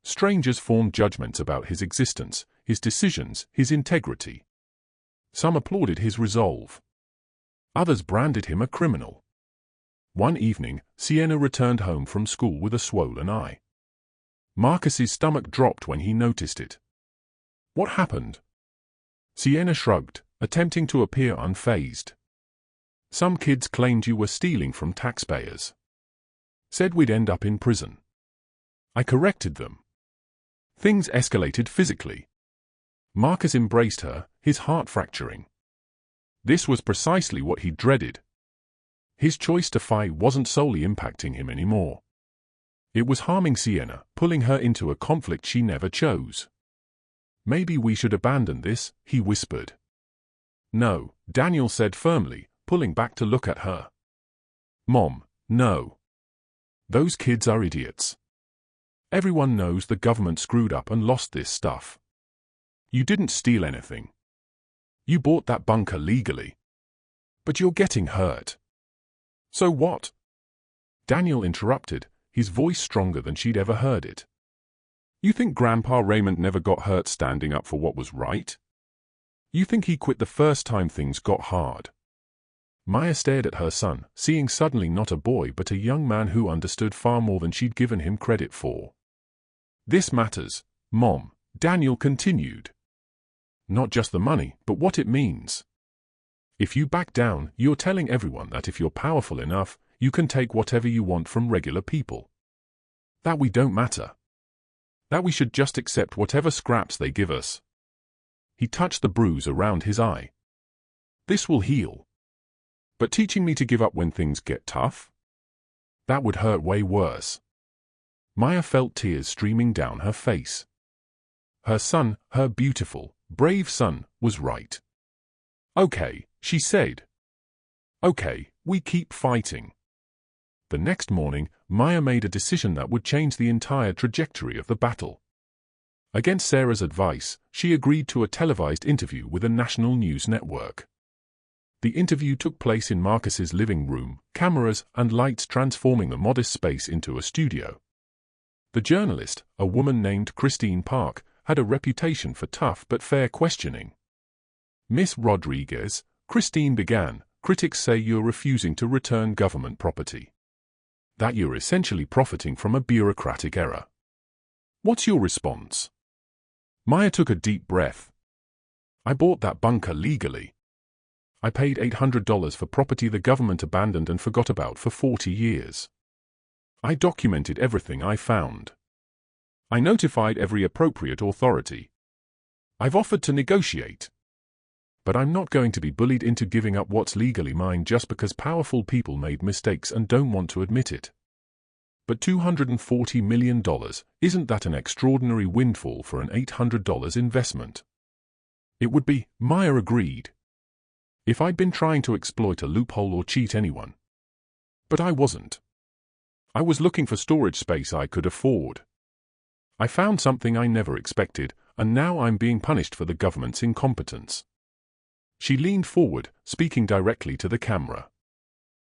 Strangers formed judgments about his existence, his decisions, his integrity. Some applauded his resolve. Others branded him a criminal. One evening, Sienna returned home from school with a swollen eye. Marcus's stomach dropped when he noticed it. What happened? Sienna shrugged, attempting to appear unfazed. Some kids claimed you were stealing from taxpayers. Said we'd end up in prison. I corrected them. Things escalated physically. Marcus embraced her, his heart fracturing. This was precisely what he dreaded. His choice to fight wasn't solely impacting him anymore. It was harming Sienna, pulling her into a conflict she never chose. "Maybe we should abandon this," he whispered. "No," Daniel said firmly, pulling back to look at her. "Mom, no. Those kids are idiots. Everyone knows the government screwed up and lost this stuff. You didn't steal anything. You bought that bunker legally. But you're getting hurt." "So what?" Daniel interrupted, his voice stronger than she'd ever heard it. "You think Grandpa Raymond never got hurt standing up for what was right? You think he quit the first time things got hard?" Maya stared at her son, seeing suddenly not a boy but a young man who understood far more than she'd given him credit for. "This matters, Mom," Daniel continued. "Not just the money, but what it means. If you back down, you're telling everyone that if you're powerful enough, you can take whatever you want from regular people. That we don't matter. That we should just accept whatever scraps they give us." He touched the bruise around his eye. "This will heal. But teaching me to give up when things get tough? That would hurt way worse." Maya felt tears streaming down her face. Her son, her beautiful, brave son, was right. "Okay," she said. "Okay, we keep fighting." The next morning, Maya made a decision that would change the entire trajectory of the battle. Against Sarah's advice, she agreed to a televised interview with a national news network. The interview took place in Marcus's living room, cameras and lights transforming the modest space into a studio. The journalist, a woman named Christine Park, had a reputation for tough but fair questioning. "Miss Rodriguez," Christine began, "critics say you're refusing to return government property. That you're essentially profiting from a bureaucratic error. What's your response?" Maya took a deep breath. "I bought that bunker legally. I paid $800 for property the government abandoned and forgot about for 40 years. I documented everything I found. I notified every appropriate authority. I've offered to negotiate. But I'm not going to be bullied into giving up what's legally mine just because powerful people made mistakes and don't want to admit it. But $240 million, isn't that an extraordinary windfall for an $800 investment?" "It would be," Maya agreed, "if I'd been trying to exploit a loophole or cheat anyone. But I wasn't. I was looking for storage space I could afford. I found something I never expected, and now I'm being punished for the government's incompetence." She leaned forward, speaking directly to the camera.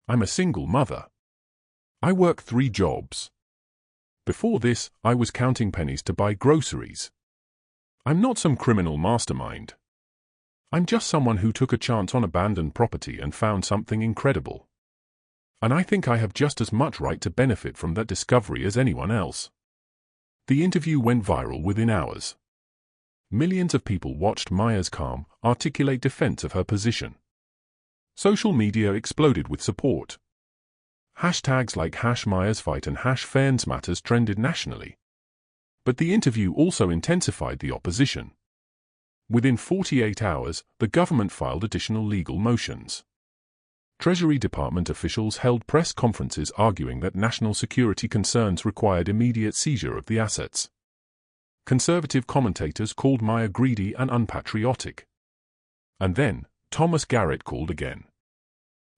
"I'm a single mother. I work 3 jobs. Before this, I was counting pennies to buy groceries. I'm not some criminal mastermind. I'm just someone who took a chance on abandoned property and found something incredible. And I think I have just as much right to benefit from that discovery as anyone else." The interview went viral within hours. Millions of people watched Maya's calm, articulate defense of her position. Social media exploded with support. Hashtags like #MayasFight and #FairnessMatters trended nationally. But the interview also intensified the opposition. Within 48 hours, the government filed additional legal motions. Treasury Department officials held press conferences arguing that national security concerns required immediate seizure of the assets. Conservative commentators called Maya greedy and unpatriotic. And then, Thomas Garrett called again.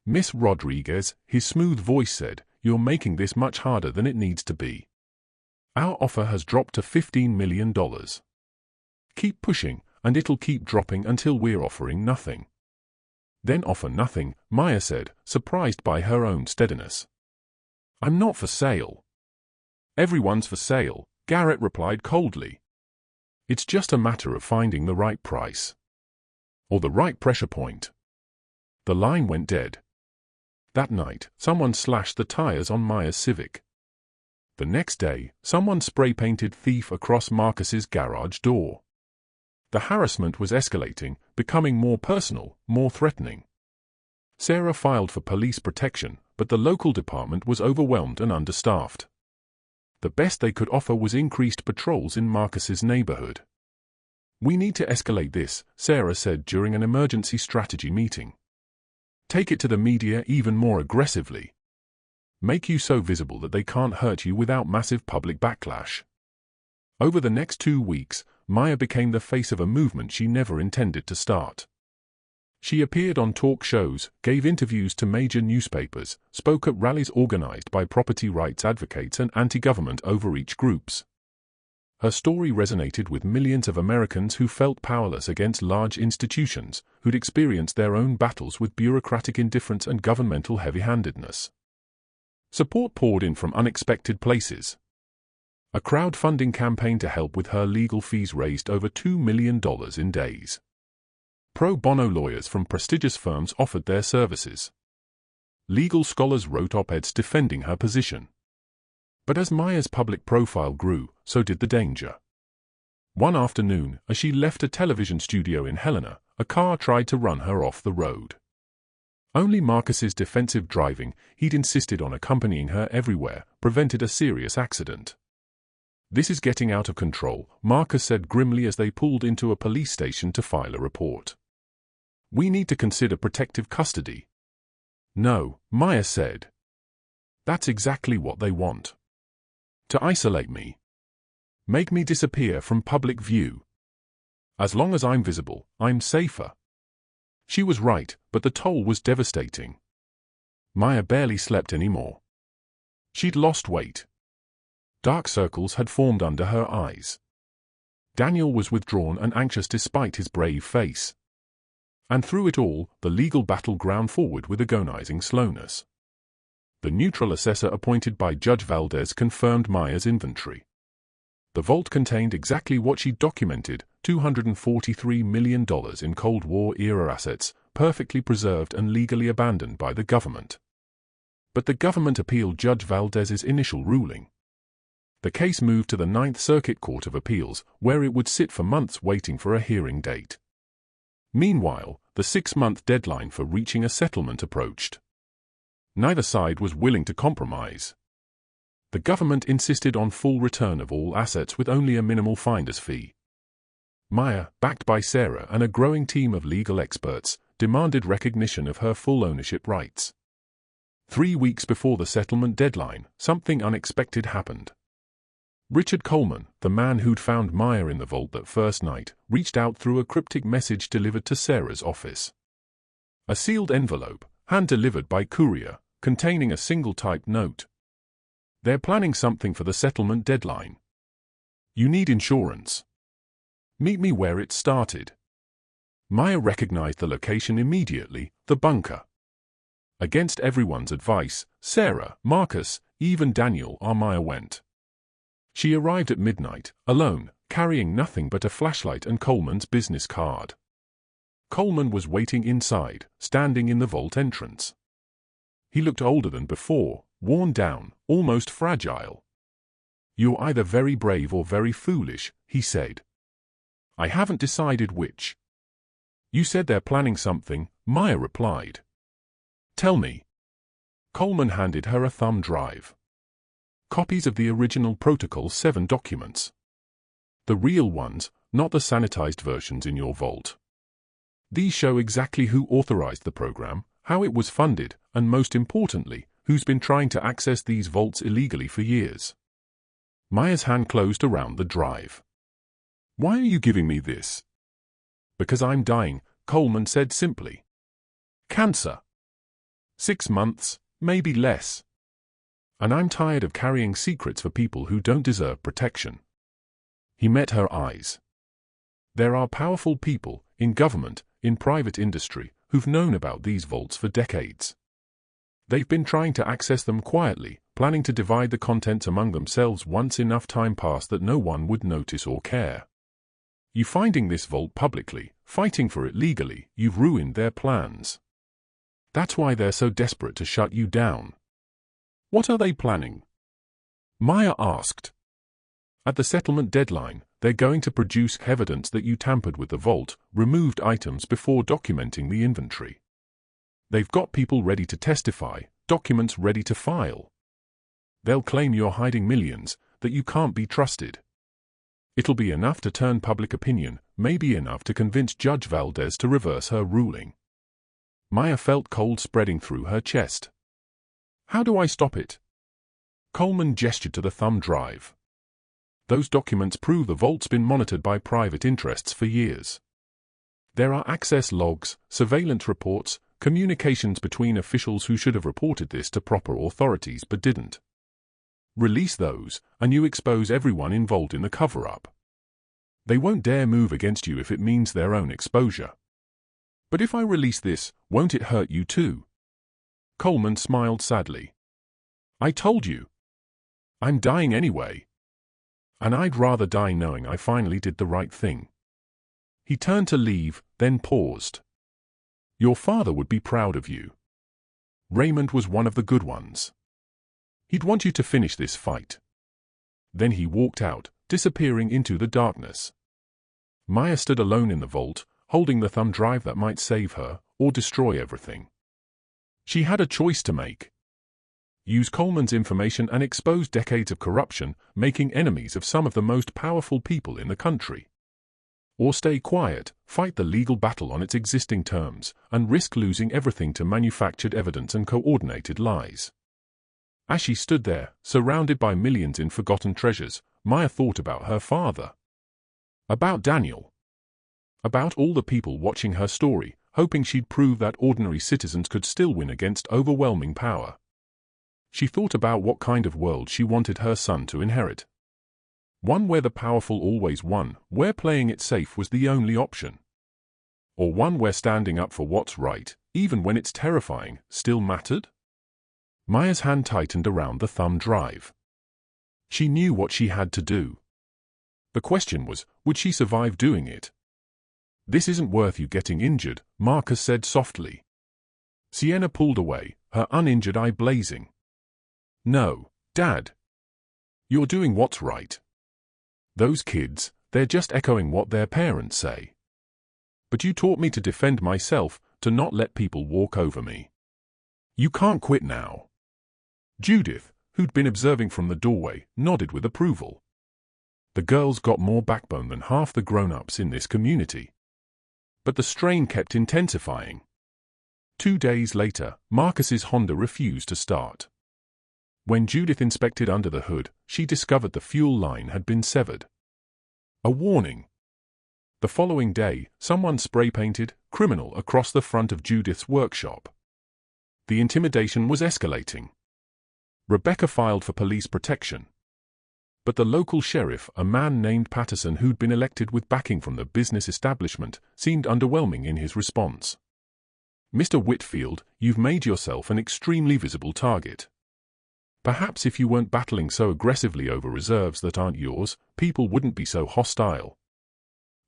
"Miss Rodriguez," his smooth voice said, "you're making this much harder than it needs to be. Our offer has dropped to $15 million. Keep pushing, and it'll keep dropping until we're offering nothing." "Then offer nothing," Maya said, surprised by her own steadiness. "I'm not for sale." "Everyone's for sale," Garrett replied coldly. "It's just a matter of finding the right price. Or the right pressure point." The line went dead. That night, someone slashed the tires on Maya's Civic. The next day, someone spray-painted "thief" across Marcus's garage door. The harassment was escalating, becoming more personal, more threatening. Sarah filed for police protection, but the local department was overwhelmed and understaffed. The best they could offer was increased patrols in Marcus's neighborhood. "We need to escalate this," Sarah said during an emergency strategy meeting. Take it to the media even more aggressively. Make you so visible that they can't hurt you without massive public backlash. Over the next 2 weeks, Maya became the face of a movement she never intended to start. She appeared on talk shows, gave interviews to major newspapers, spoke at rallies organized by property rights advocates and anti-government overreach groups. Her story resonated with millions of Americans who felt powerless against large institutions, who'd experienced their own battles with bureaucratic indifference and governmental heavy-handedness. Support poured in from unexpected places. A crowdfunding campaign to help with her legal fees raised over $2 million in days. Pro bono lawyers from prestigious firms offered their services. Legal scholars wrote op-eds defending her position. But as Maya's public profile grew, so did the danger. One afternoon, as she left a television studio in Helena, a car tried to run her off the road. Only Marcus's defensive driving, he'd insisted on accompanying her everywhere, prevented a serious accident. "This is getting out of control," Marcus said grimly as they pulled into a police station to file a report. "We need to consider protective custody." "No," Maya said. "That's exactly what they want. To isolate me. Make me disappear from public view. As long as I'm visible, I'm safer." She was right, but the toll was devastating. Maya barely slept anymore. She'd lost weight. Dark circles had formed under her eyes. Daniel was withdrawn and anxious despite his brave face. And through it all, the legal battle ground forward with agonizing slowness. The neutral assessor appointed by Judge Valdez confirmed Maya's inventory. The vault contained exactly what she'd documented, $243 million in Cold War-era assets, perfectly preserved and legally abandoned by the government. But the government appealed Judge Valdez's initial ruling. The case moved to the Ninth Circuit Court of Appeals, where it would sit for months waiting for a hearing date. Meanwhile, the 6-month deadline for reaching a settlement approached. Neither side was willing to compromise. The government insisted on full return of all assets with only a minimal finder's fee. Maya, backed by Sarah and a growing team of legal experts, demanded recognition of her full ownership rights. 3 weeks before the settlement deadline, something unexpected happened. Richard Coleman, the man who'd found Maya in the vault that first night, reached out through a cryptic message delivered to Sarah's office. A sealed envelope, hand-delivered by courier, containing a single-typed note. "They're planning something for the settlement deadline. You need insurance. Meet me where it started." Maya recognized the location immediately, the bunker. Against everyone's advice, Sarah, Marcus, even Daniel, Maya went. She arrived at midnight, alone, carrying nothing but a flashlight and Coleman's business card. Coleman was waiting inside, standing in the vault entrance. He looked older than before, worn down, almost fragile. "You're either very brave or very foolish," he said. "I haven't decided which." "You said they're planning something," Maya replied. "Tell me." Coleman handed her a thumb drive. Copies of the original Protocol 7 documents. The real ones, not the sanitized versions in your vault. These show exactly who authorized the program, how it was funded, and most importantly, who's been trying to access these vaults illegally for years. Maya's hand closed around the drive. "Why are you giving me this?" "Because I'm dying," Coleman said simply. "Cancer. 6 months, maybe less. And I'm tired of carrying secrets for people who don't deserve protection." He met her eyes. "There are powerful people, in government, in private industry, who've known about these vaults for decades. They've been trying to access them quietly, planning to divide the contents among themselves once enough time passed that no one would notice or care. You finding this vault publicly, fighting for it legally, you've ruined their plans. That's why they're so desperate to shut you down." "What are they planning?" Maya asked. "At the settlement deadline, they're going to produce evidence that you tampered with the vault, removed items before documenting the inventory. They've got people ready to testify, documents ready to file. They'll claim you're hiding millions, that you can't be trusted. It'll be enough to turn public opinion, maybe enough to convince Judge Valdez to reverse her ruling." Maya felt cold spreading through her chest. How do I stop it? Coleman gestured to the thumb drive. Those documents prove the vault's been monitored by private interests for years. There are access logs, surveillance reports, communications between officials who should have reported this to proper authorities but didn't. Release those, and you expose everyone involved in the cover-up. They won't dare move against you if it means their own exposure. But if I release this, won't it hurt you too? Coleman smiled sadly. I told you. I'm dying anyway. And I'd rather die knowing I finally did the right thing. He turned to leave, then paused. Your father would be proud of you. Raymond was one of the good ones. He'd want you to finish this fight. Then he walked out, disappearing into the darkness. Maya stood alone in the vault, holding the thumb drive that might save her, or destroy everything. She had a choice to make. Use Coleman's information and expose decades of corruption, making enemies of some of the most powerful people in the country. Or stay quiet, fight the legal battle on its existing terms, and risk losing everything to manufactured evidence and coordinated lies. As she stood there, surrounded by millions in forgotten treasures, Maya thought about her father. About Daniel. About all the people watching her story, hoping she'd prove that ordinary citizens could still win against overwhelming power. She thought about what kind of world she wanted her son to inherit. One where the powerful always won, where playing it safe was the only option. Or one where standing up for what's right, even when it's terrifying, still mattered? Maya's hand tightened around the thumb drive. She knew what she had to do. The question was, would she survive doing it? This isn't worth you getting injured, Marcus said softly. Sienna pulled away, her uninjured eye blazing. No, Dad. You're doing what's right. Those kids, they're just echoing what their parents say. But you taught me to defend myself, to not let people walk over me. You can't quit now. Judith, who'd been observing from the doorway, nodded with approval. The girls got more backbone than half the grown-ups in this community. But the strain kept intensifying. 2 days later, Marcus's Honda refused to start. When Judith inspected under the hood, she discovered the fuel line had been severed. A warning. The following day, someone spray-painted "criminal" across the front of Judith's workshop. The intimidation was escalating. Rebecca filed for police protection. But the local sheriff, a man named Patterson who'd been elected with backing from the business establishment, seemed underwhelming in his response. Mr. Whitfield, you've made yourself an extremely visible target. Perhaps if you weren't battling so aggressively over reserves that aren't yours, people wouldn't be so hostile.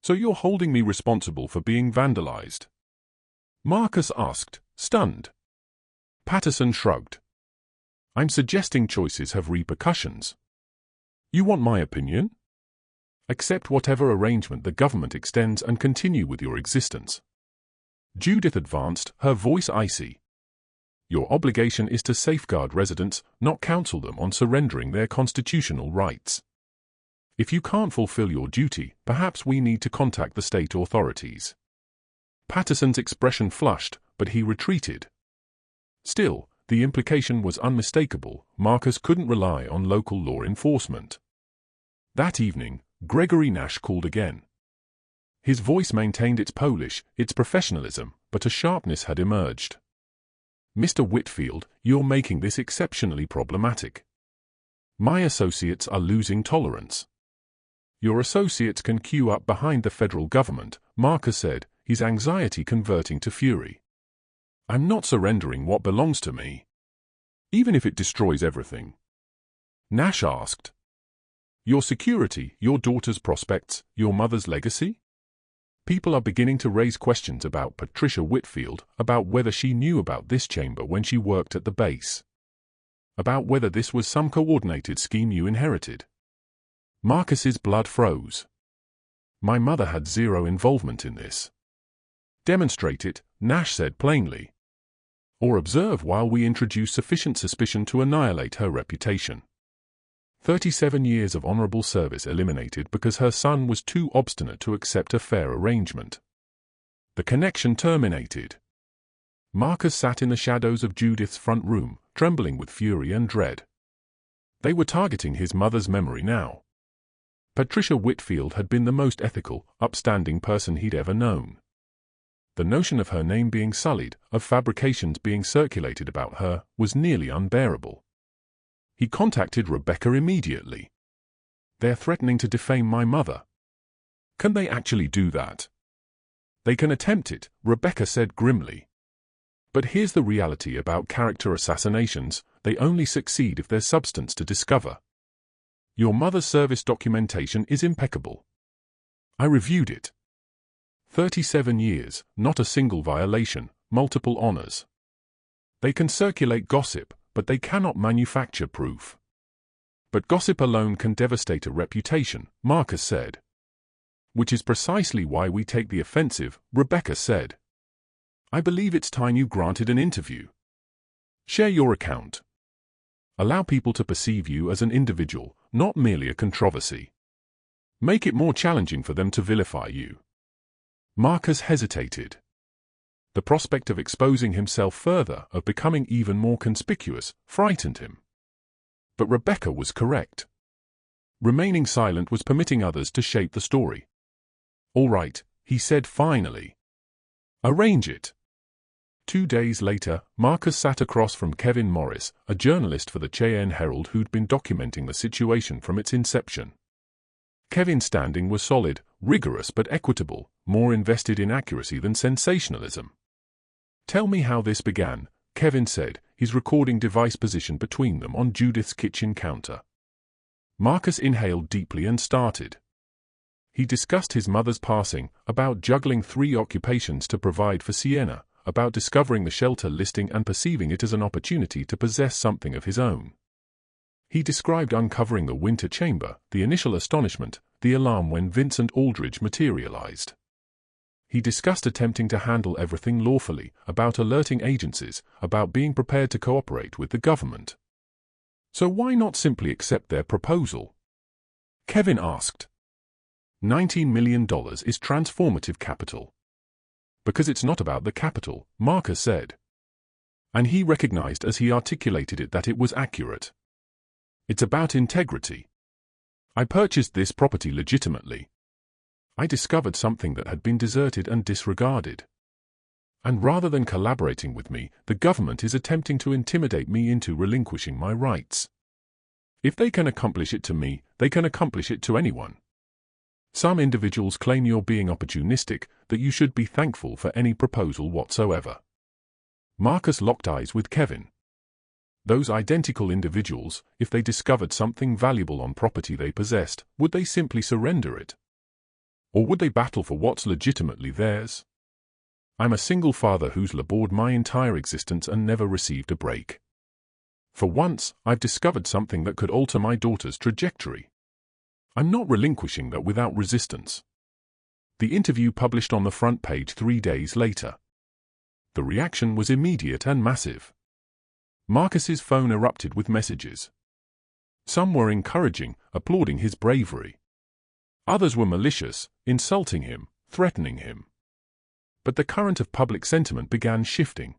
So you're holding me responsible for being vandalized? Marcus asked, stunned. Patterson shrugged. I'm suggesting choices have repercussions. You want my opinion? Accept whatever arrangement the government extends and continue with your existence. Judith advanced, her voice icy. Your obligation is to safeguard residents, not counsel them on surrendering their constitutional rights. If you can't fulfill your duty, perhaps we need to contact the state authorities. Patterson's expression flushed, but he retreated. Still, the implication was unmistakable. Marcus couldn't rely on local law enforcement. That evening, Gregory Nash called again. His voice maintained its polish, its professionalism, but a sharpness had emerged. Mr. Whitfield, you're making this exceptionally problematic. My associates are losing tolerance. Your associates can queue up behind the federal government, Marcus said, his anxiety converting to fury. I'm not surrendering what belongs to me. Even if it destroys everything. Nash asked. Your security, your daughter's prospects, your mother's legacy? People are beginning to raise questions about Patricia Whitfield, about whether she knew about this chamber when she worked at the base. About whether this was some coordinated scheme you inherited. Marcus's blood froze. My mother had zero involvement in this. Demonstrate it, Nash said plainly. Or observe while we introduce sufficient suspicion to annihilate her reputation. 37 years of honorable service eliminated because her son was too obstinate to accept a fair arrangement. The connection terminated. Marcus sat in the shadows of Judith's front room, trembling with fury and dread. They were targeting his mother's memory now. Patricia Whitfield had been the most ethical, upstanding person he'd ever known. The notion of her name being sullied, of fabrications being circulated about her, was nearly unbearable. He contacted Rebecca immediately. "They're threatening to defame my mother." "Can they actually do that?" "They can attempt it," Rebecca said grimly. "But here's the reality about character assassinations: they only succeed if there's substance to discover. Your mother's service documentation is impeccable. I reviewed it. 37 years, not a single violation, multiple honors. They can circulate gossip, but they cannot manufacture proof." "But gossip alone can devastate a reputation," Marcus said. "Which is precisely why we take the offensive," Rebecca said. "I believe it's time you granted an interview. Share your account. Allow people to perceive you as an individual, not merely a controversy. Make it more challenging for them to vilify you." Marcus hesitated. The prospect of exposing himself further, of becoming even more conspicuous, frightened him. But Rebecca was correct. Remaining silent was permitting others to shape the story. "All right," he said finally. "Arrange it." 2 days later, Marcus sat across from Kevin Morris, a journalist for the Cheyenne Herald who'd been documenting the situation from its inception. Kevin's standing was solid, rigorous but equitable, more invested in accuracy than sensationalism. "Tell me how this began," Kevin said, his recording device positioned between them on Judith's kitchen counter. Marcus inhaled deeply and started. He discussed his mother's passing, about juggling 3 occupations to provide for Sienna, about discovering the shelter listing and perceiving it as an opportunity to possess something of his own. He described uncovering the winter chamber, the initial astonishment, the alarm when Vincent Aldridge materialized. He discussed attempting to handle everything lawfully, about alerting agencies, about being prepared to cooperate with the government. "So why not simply accept their proposal?" Kevin asked. $19 million is transformative capital. "Because it's not about the capital," Marcus said. And he recognized as he articulated it that it was accurate. "It's about integrity. I purchased this property legitimately. I discovered something that had been deserted and disregarded. And rather than collaborating with me, the government is attempting to intimidate me into relinquishing my rights. If they can accomplish it to me, they can accomplish it to anyone. Some individuals claim you're being opportunistic, that you should be thankful for any proposal whatsoever." Marcus locked eyes with Kevin. Those identical individuals, if they discovered something valuable on property they possessed, would they simply surrender it? Or would they battle for what's legitimately theirs? "I'm a single father who's labored my entire existence and never received a break. For once, I've discovered something that could alter my daughter's trajectory. I'm not relinquishing that without resistance." The interview published on the front page 3 days later. The reaction was immediate and massive. Marcus's phone erupted with messages. Some were encouraging, applauding his bravery. Others were malicious, insulting him, threatening him. But the current of public sentiment began shifting.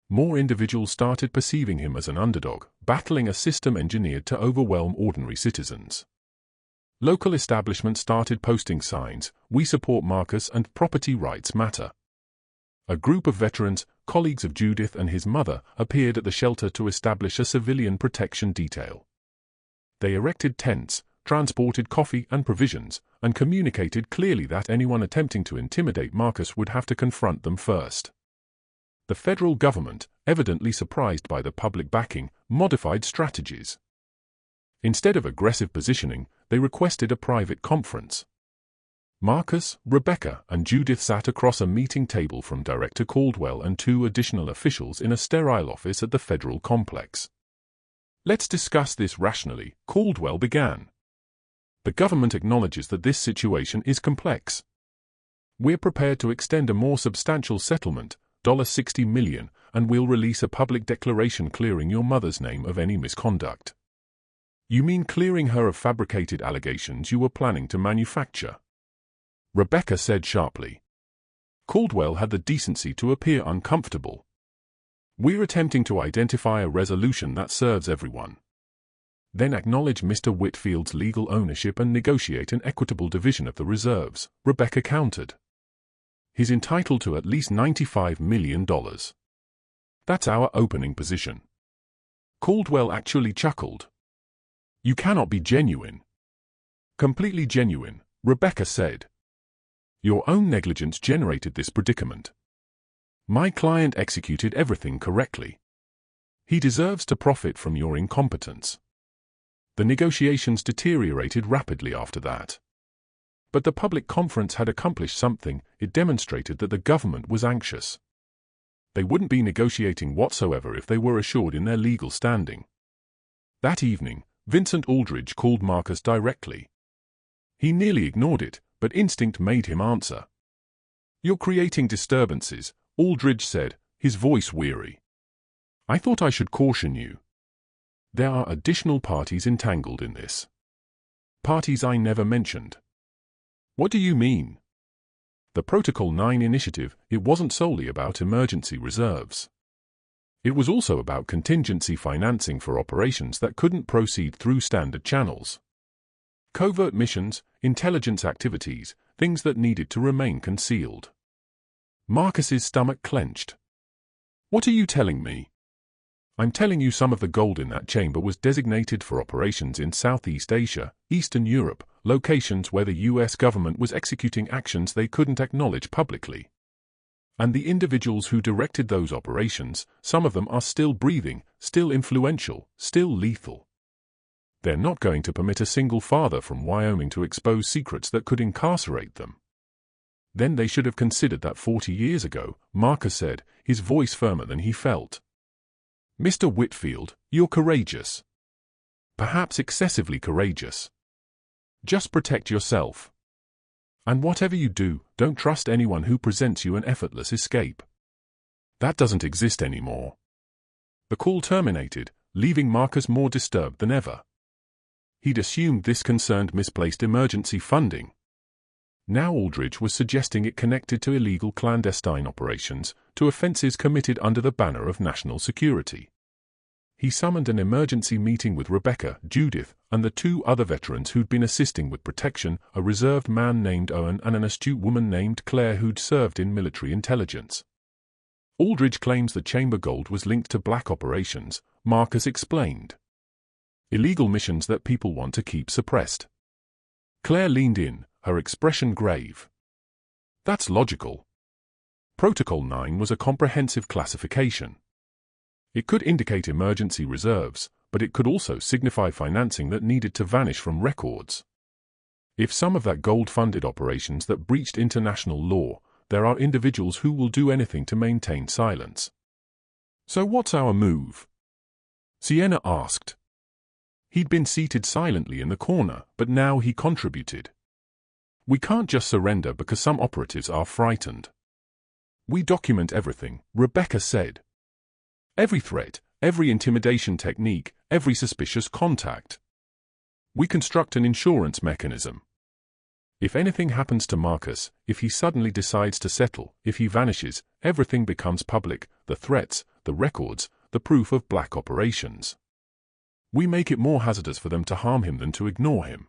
More individuals started perceiving him as an underdog, battling a system engineered to overwhelm ordinary citizens. Local establishments started posting signs, "We support Marcus and property rights matter." A group of veterans, colleagues of Judith and his mother, appeared at the shelter to establish a civilian protection detail. They erected tents, transported coffee and provisions, and communicated clearly that anyone attempting to intimidate Marcus would have to confront them first. The federal government, evidently surprised by the public backing, modified strategies. Instead of aggressive positioning, they requested a private conference. Marcus, Rebecca, and Judith sat across a meeting table from Director Caldwell and 2 additional officials in a sterile office at the federal complex. "Let's discuss this rationally," Caldwell began. "The government acknowledges that this situation is complex. We're prepared to extend a more substantial settlement, $60 million, and we'll release a public declaration clearing your mother's name of any misconduct." "You mean clearing her of fabricated allegations you were planning to manufacture?" Rebecca said sharply. Caldwell had the decency to appear uncomfortable. We're attempting to identify a resolution that serves everyone. Then acknowledge Mr. Whitfield's legal ownership and negotiate an equitable division of the reserves, Rebecca countered. He's entitled to at least $95 million. That's our opening position. Caldwell actually chuckled. You cannot be genuine. Completely genuine, Rebecca said. Your own negligence generated this predicament. My client executed everything correctly. He deserves to profit from your incompetence. The negotiations deteriorated rapidly after that. But the public conference had accomplished something. It demonstrated that the government was anxious. They wouldn't be negotiating whatsoever if they were assured in their legal standing. That evening, Vincent Aldridge called Marcus directly. He nearly ignored it, but instinct made him answer. You're creating disturbances, Aldridge said, his voice weary. I thought I should caution you. There are additional parties entangled in this. Parties I never mentioned. What do you mean? The Protocol 9 initiative, it wasn't solely about emergency reserves. It was also about contingency financing for operations that couldn't proceed through standard channels. Covert missions, intelligence activities, things that needed to remain concealed. Marcus's stomach clenched. What are you telling me? I'm telling you some of the gold in that chamber was designated for operations in Southeast Asia, Eastern Europe, locations where the U.S. government was executing actions they couldn't acknowledge publicly. And the individuals who directed those operations, some of them are still breathing, still influential, still lethal. They're not going to permit a single father from Wyoming to expose secrets that could incarcerate them. Then they should have considered that 40 years ago, Marcus said, his voice firmer than he felt. Mr. Whitfield, you're courageous. Perhaps excessively courageous. Just protect yourself. And whatever you do, don't trust anyone who presents you an effortless escape. That doesn't exist anymore. The call terminated, leaving Marcus more disturbed than ever. He'd assumed this concerned misplaced emergency funding. Now Aldridge was suggesting it connected to illegal clandestine operations, to offenses committed under the banner of national security. He summoned an emergency meeting with Rebecca, Judith, and the two other veterans who'd been assisting with protection, a reserved man named Owen and an astute woman named Claire who'd served in military intelligence. Aldridge claims the chamber gold was linked to black operations, Marcus explained. Illegal missions that people want to keep suppressed. Claire leaned in, her expression grave. That's logical. Protocol 9 was a comprehensive classification. It could indicate emergency reserves, but it could also signify financing that needed to vanish from records. If some of that gold funded operations that breached international law, there are individuals who will do anything to maintain silence. So what's our move? Sienna asked. He'd been seated silently in the corner, but now he contributed. We can't just surrender because some operatives are frightened. We document everything, Rebecca said. Every threat, every intimidation technique, every suspicious contact. We construct an insurance mechanism. If anything happens to Marcus, if he suddenly decides to settle, if he vanishes, everything becomes public, the threats, the records, the proof of black operations. We make it more hazardous for them to harm him than to ignore him.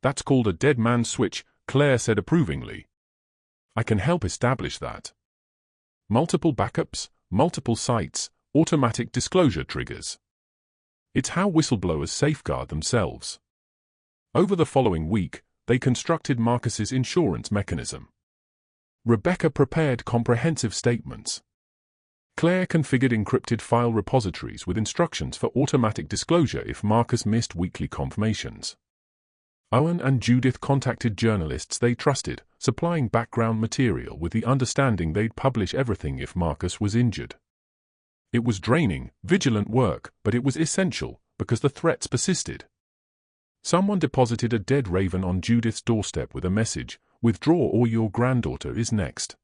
That's called a dead man's switch, Claire said approvingly. I can help establish that. Multiple backups, multiple sites, automatic disclosure triggers. It's how whistleblowers safeguard themselves. Over the following week, they constructed Marcus's insurance mechanism. Rebecca prepared comprehensive statements. Claire configured encrypted file repositories with instructions for automatic disclosure if Marcus missed weekly confirmations. Owen and Judith contacted journalists they trusted, supplying background material with the understanding they'd publish everything if Marcus was injured. It was draining, vigilant work, but it was essential, because the threats persisted. Someone deposited a dead raven on Judith's doorstep with a message, "Withdraw or your granddaughter is next."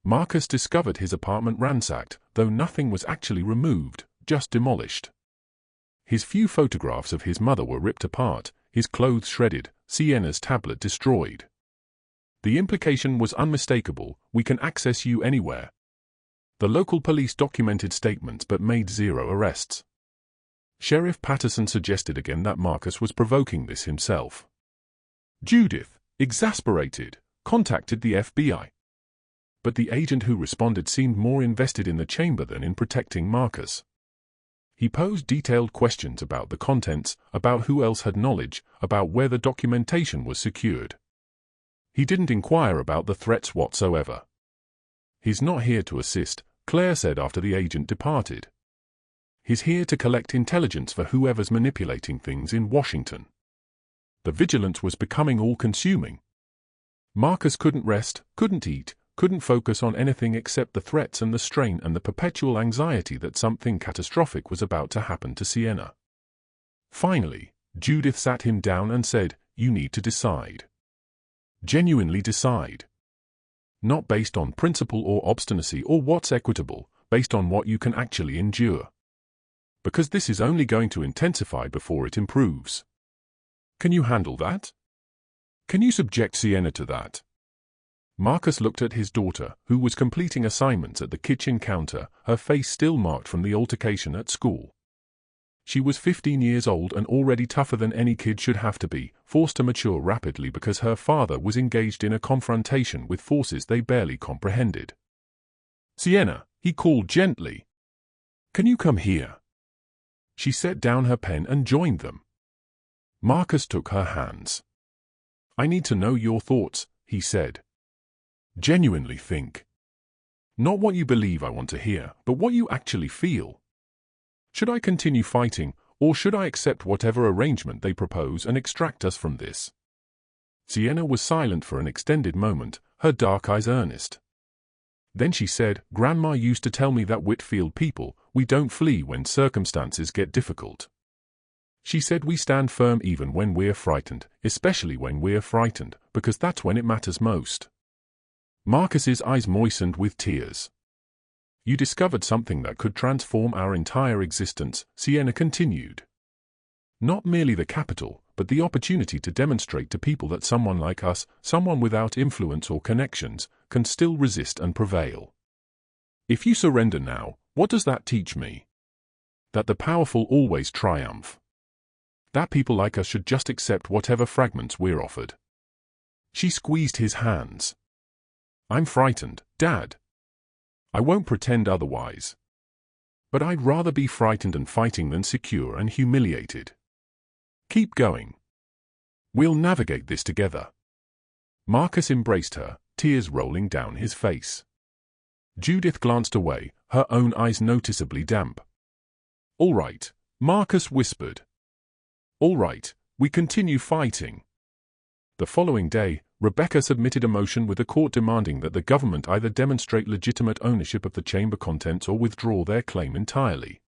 Marcus discovered his apartment ransacked, though nothing was actually removed, just demolished. His few photographs of his mother were ripped apart, his clothes shredded, Sienna's tablet destroyed. The implication was unmistakable: we can access you anywhere. The local police documented statements but made 0 arrests. Sheriff Patterson suggested again that Marcus was provoking this himself. Judith, exasperated, contacted the FBI. But the agent who responded seemed more invested in the chamber than in protecting Marcus. He posed detailed questions about the contents, about who else had knowledge, about where the documentation was secured. He didn't inquire about the threats whatsoever. "He's not here to assist," Claire said after the agent departed. "He's here to collect intelligence for whoever's manipulating things in Washington." The vigilance was becoming all-consuming. Marcus couldn't rest, couldn't eat, couldn't focus on anything except the threats and the strain and the perpetual anxiety that something catastrophic was about to happen to Sienna. Finally, Judith sat him down and said, "You need to decide. Genuinely decide. Not based on principle or obstinacy or what's equitable, based on what you can actually endure. Because this is only going to intensify before it improves. Can you handle that? Can you subject Sienna to that?" Marcus looked at his daughter, who was completing assignments at the kitchen counter, her face still marked from the altercation at school. She was 15 years old and already tougher than any kid should have to be, forced to mature rapidly because her father was engaged in a confrontation with forces they barely comprehended. "Sienna," he called gently. "Can you come here?" She set down her pen and joined them. Marcus took her hands. "I need to know your thoughts," he said. "Genuinely think. Not what you believe I want to hear, but what you actually feel. Should I continue fighting, or should I accept whatever arrangement they propose and extract us from this?" Sienna was silent for an extended moment, her dark eyes earnest. Then she said, "Grandma used to tell me that Whitfield people, we don't flee when circumstances get difficult. She said we stand firm even when we're frightened, especially when we're frightened, because that's when it matters most." Marcus's eyes moistened with tears. "You discovered something that could transform our entire existence," Sienna continued. "Not merely the capital, but the opportunity to demonstrate to people that someone like us, someone without influence or connections, can still resist and prevail. If you surrender now, what does that teach me? That the powerful always triumph. That people like us should just accept whatever fragments we're offered." She squeezed his hands. "I'm frightened, Dad. I won't pretend otherwise. But I'd rather be frightened and fighting than secure and humiliated. Keep going. We'll navigate this together." Marcus embraced her, tears rolling down his face. Judith glanced away, her own eyes noticeably damp. "All right," Marcus whispered. "All right, we continue fighting." The following day, Rebecca submitted a motion with the court demanding that the government either demonstrate legitimate ownership of the chamber contents or withdraw their claim entirely.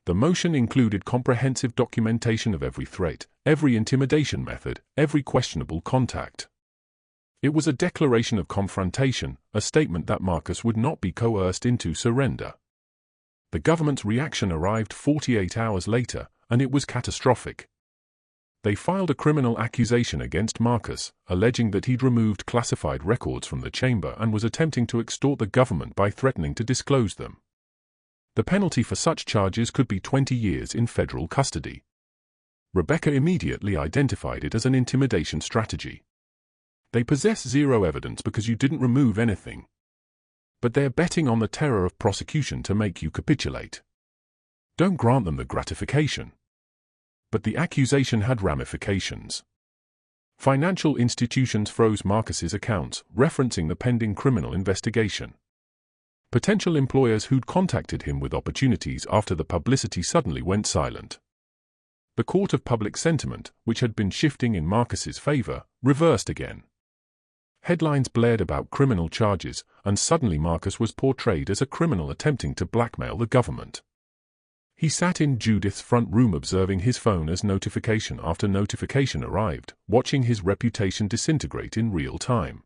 The motion included comprehensive documentation of every threat, every intimidation method, every questionable contact. It was a declaration of confrontation, a statement that Marcus would not be coerced into surrender. The government's reaction arrived 48 hours later, and it was catastrophic. They filed a criminal accusation against Marcus, alleging that he'd removed classified records from the chamber and was attempting to extort the government by threatening to disclose them. The penalty for such charges could be 20 years in federal custody. Rebecca immediately identified it as an intimidation strategy. "They possess 0 evidence because you didn't remove anything. But they're betting on the terror of prosecution to make you capitulate. Don't grant them the gratification." But the accusation had ramifications. Financial institutions froze Marcus's accounts, referencing the pending criminal investigation. Potential employers who'd contacted him with opportunities after the publicity suddenly went silent. The court of public sentiment, which had been shifting in Marcus's favor, reversed again. Headlines blared about criminal charges, and suddenly Marcus was portrayed as a criminal attempting to blackmail the government. He sat in Judith's front room observing his phone as notification after notification arrived, watching his reputation disintegrate in real time.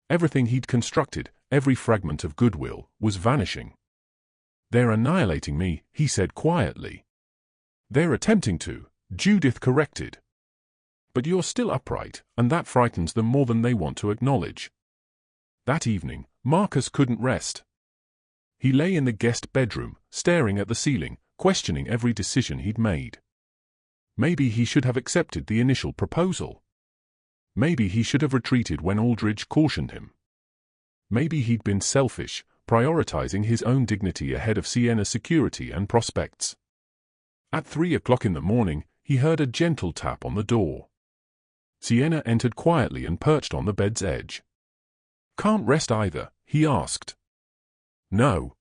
Everything he'd constructed, every fragment of goodwill, was vanishing. "They're annihilating me," he said quietly. "They're attempting to," Judith corrected. "But you're still upright, and that frightens them more than they want to acknowledge." That evening, Marcus couldn't rest. He lay in the guest bedroom, staring at the ceiling, questioning every decision he'd made. Maybe he should have accepted the initial proposal. Maybe he should have retreated when Aldridge cautioned him. Maybe he'd been selfish, prioritizing his own dignity ahead of Sienna's security and prospects. At 3 o'clock in the morning, he heard a gentle tap on the door. Sienna entered quietly and perched on the bed's edge. "Can't rest either?" he asked. "No."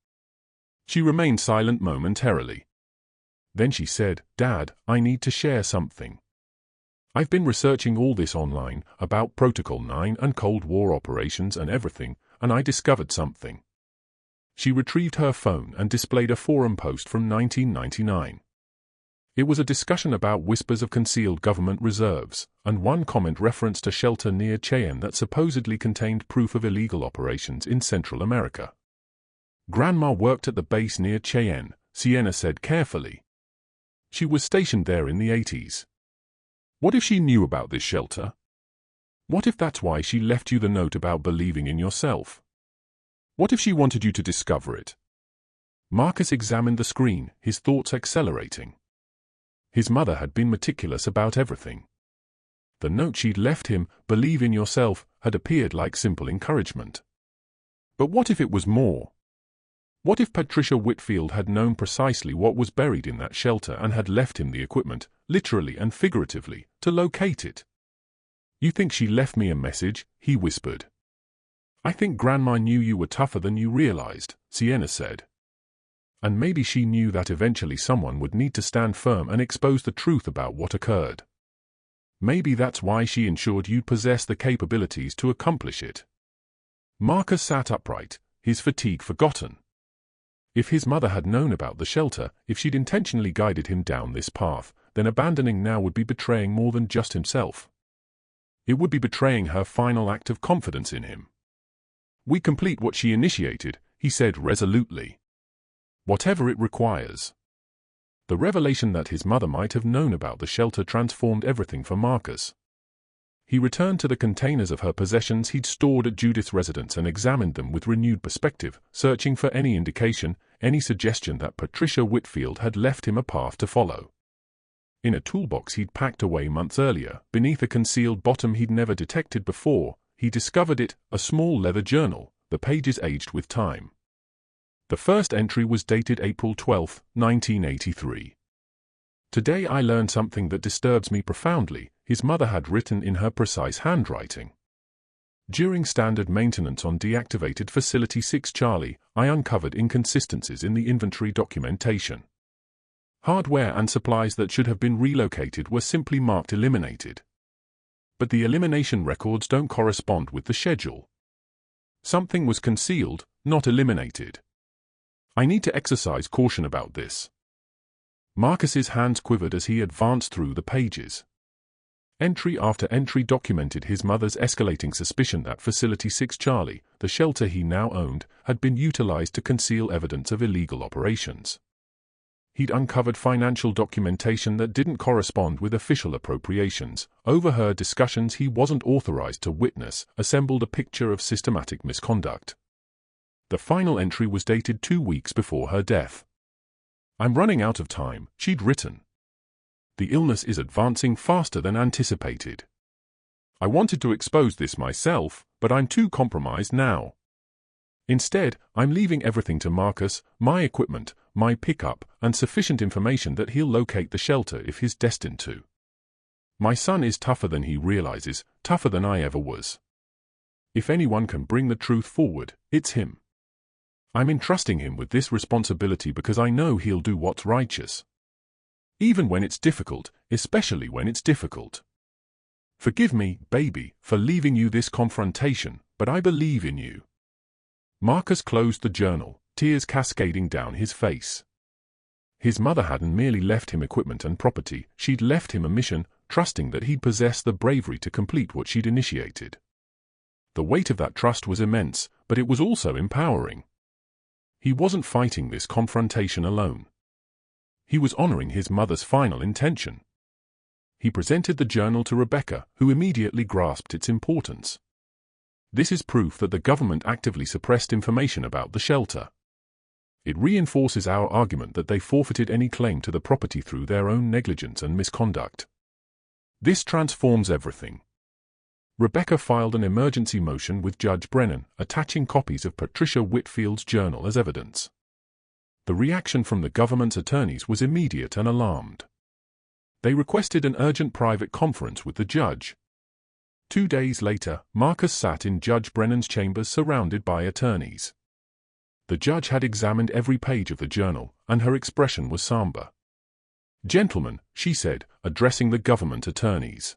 She remained silent momentarily. Then she said, "Dad, I need to share something. I've been researching all this online, about Protocol 9 and Cold War operations and everything, and I discovered something." She retrieved her phone and displayed a forum post from 1999. It was a discussion about whispers of concealed government reserves, and one comment referenced a shelter near Cheyenne that supposedly contained proof of illegal operations in Central America. "Grandma worked at the base near Cheyenne," Sienna said carefully. "She was stationed there in the 80s. What if she knew about this shelter? What if that's why she left you the note about believing in yourself? What if she wanted you to discover it?" Marcus examined the screen, his thoughts accelerating. His mother had been meticulous about everything. The note she'd left him, "Believe in yourself," had appeared like simple encouragement. But what if it was more? What if Patricia Whitfield had known precisely what was buried in that shelter and had left him the equipment, literally and figuratively, to locate it? "You think she left me a message?" he whispered. "I think Grandma knew you were tougher than you realized," Sienna said. "And maybe she knew that eventually someone would need to stand firm and expose the truth about what occurred. Maybe that's why she ensured you'd possess the capabilities to accomplish it." Marcus sat upright, his fatigue forgotten. If his mother had known about the shelter, if she'd intentionally guided him down this path, then abandoning now would be betraying more than just himself. It would be betraying her final act of confidence in him. "We complete what she initiated," he said resolutely. "Whatever it requires." The revelation that his mother might have known about the shelter transformed everything for Marcus. He returned to the containers of her possessions he'd stored at Judith's residence and examined them with renewed perspective, searching for any indication, any suggestion that Patricia Whitfield had left him a path to follow. In a toolbox he'd packed away months earlier, beneath a concealed bottom he'd never detected before, he discovered it, a small leather journal, the pages aged with time. The first entry was dated April 12, 1983. "Today I learned something that disturbs me profoundly," his mother had written in her precise handwriting. "During standard maintenance on deactivated Facility 6 Charlie, I uncovered inconsistencies in the inventory documentation. Hardware and supplies that should have been relocated were simply marked eliminated. But the elimination records don't correspond with the schedule. Something was concealed, not eliminated. I need to exercise caution about this." Marcus's hands quivered as he advanced through the pages. Entry after entry documented his mother's escalating suspicion that Facility 6 Charlie, the shelter he now owned, had been utilized to conceal evidence of illegal operations. He'd uncovered financial documentation that didn't correspond with official appropriations, overheard discussions he wasn't authorized to witness, assembled a picture of systematic misconduct. The final entry was dated 2 weeks before her death. "I'm running out of time," she'd written. "The illness is advancing faster than anticipated. I wanted to expose this myself, but I'm too compromised now. Instead, I'm leaving everything to Marcus, my equipment, my pickup, and sufficient information that he'll locate the shelter if he's destined to. My son is tougher than he realizes, tougher than I ever was. If anyone can bring the truth forward, it's him. I'm entrusting him with this responsibility because I know he'll do what's righteous. Even when it's difficult, especially when it's difficult. Forgive me, baby, for leaving you this confrontation, but I believe in you." Marcus closed the journal, tears cascading down his face. His mother hadn't merely left him equipment and property, she'd left him a mission, trusting that he'd possess the bravery to complete what she'd initiated. The weight of that trust was immense, but it was also empowering. He wasn't fighting this confrontation alone. He was honoring his mother's final intention. He presented the journal to Rebecca, who immediately grasped its importance. "This is proof that the government actively suppressed information about the shelter. It reinforces our argument that they forfeited any claim to the property through their own negligence and misconduct. This transforms everything. Rebecca filed an emergency motion with Judge Brennan, attaching copies of Patricia Whitfield's journal as evidence. The reaction from the government's attorneys was immediate and alarmed. They requested an urgent private conference with the judge. 2 days later, Marcus sat in Judge Brennan's chambers surrounded by attorneys. The judge had examined every page of the journal, and her expression was somber. "Gentlemen," she said, addressing the government attorneys,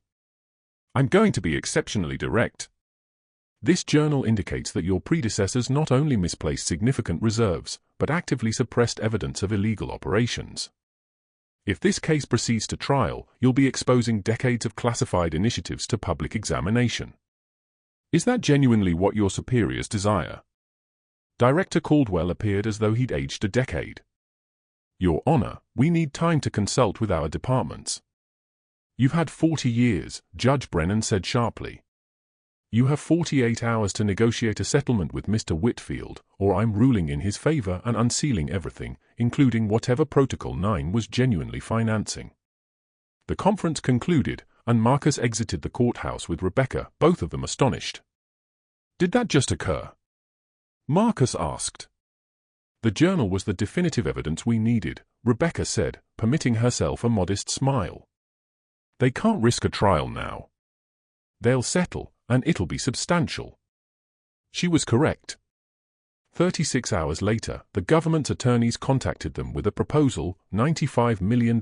"I'm going to be exceptionally direct. This journal indicates that your predecessors not only misplaced significant reserves, but actively suppressed evidence of illegal operations. If this case proceeds to trial, you'll be exposing decades of classified initiatives to public examination. Is that genuinely what your superiors desire?" Director Caldwell appeared as though he'd aged a decade. "Your Honor, we need time to consult with our departments." "You've had 40 years, Judge Brennan said sharply. "You have 48 hours to negotiate a settlement with Mr. Whitfield, or I'm ruling in his favor and unsealing everything, including whatever Protocol 9 was genuinely financing." The conference concluded, and Marcus exited the courthouse with Rebecca, both of them astonished. "Did that just occur?" Marcus asked. "The journal was the definitive evidence we needed," Rebecca said, permitting herself a modest smile. "They can't risk a trial now. They'll settle, and it'll be substantial." She was correct. 36 hours later, the government attorneys contacted them with a proposal, $95 million,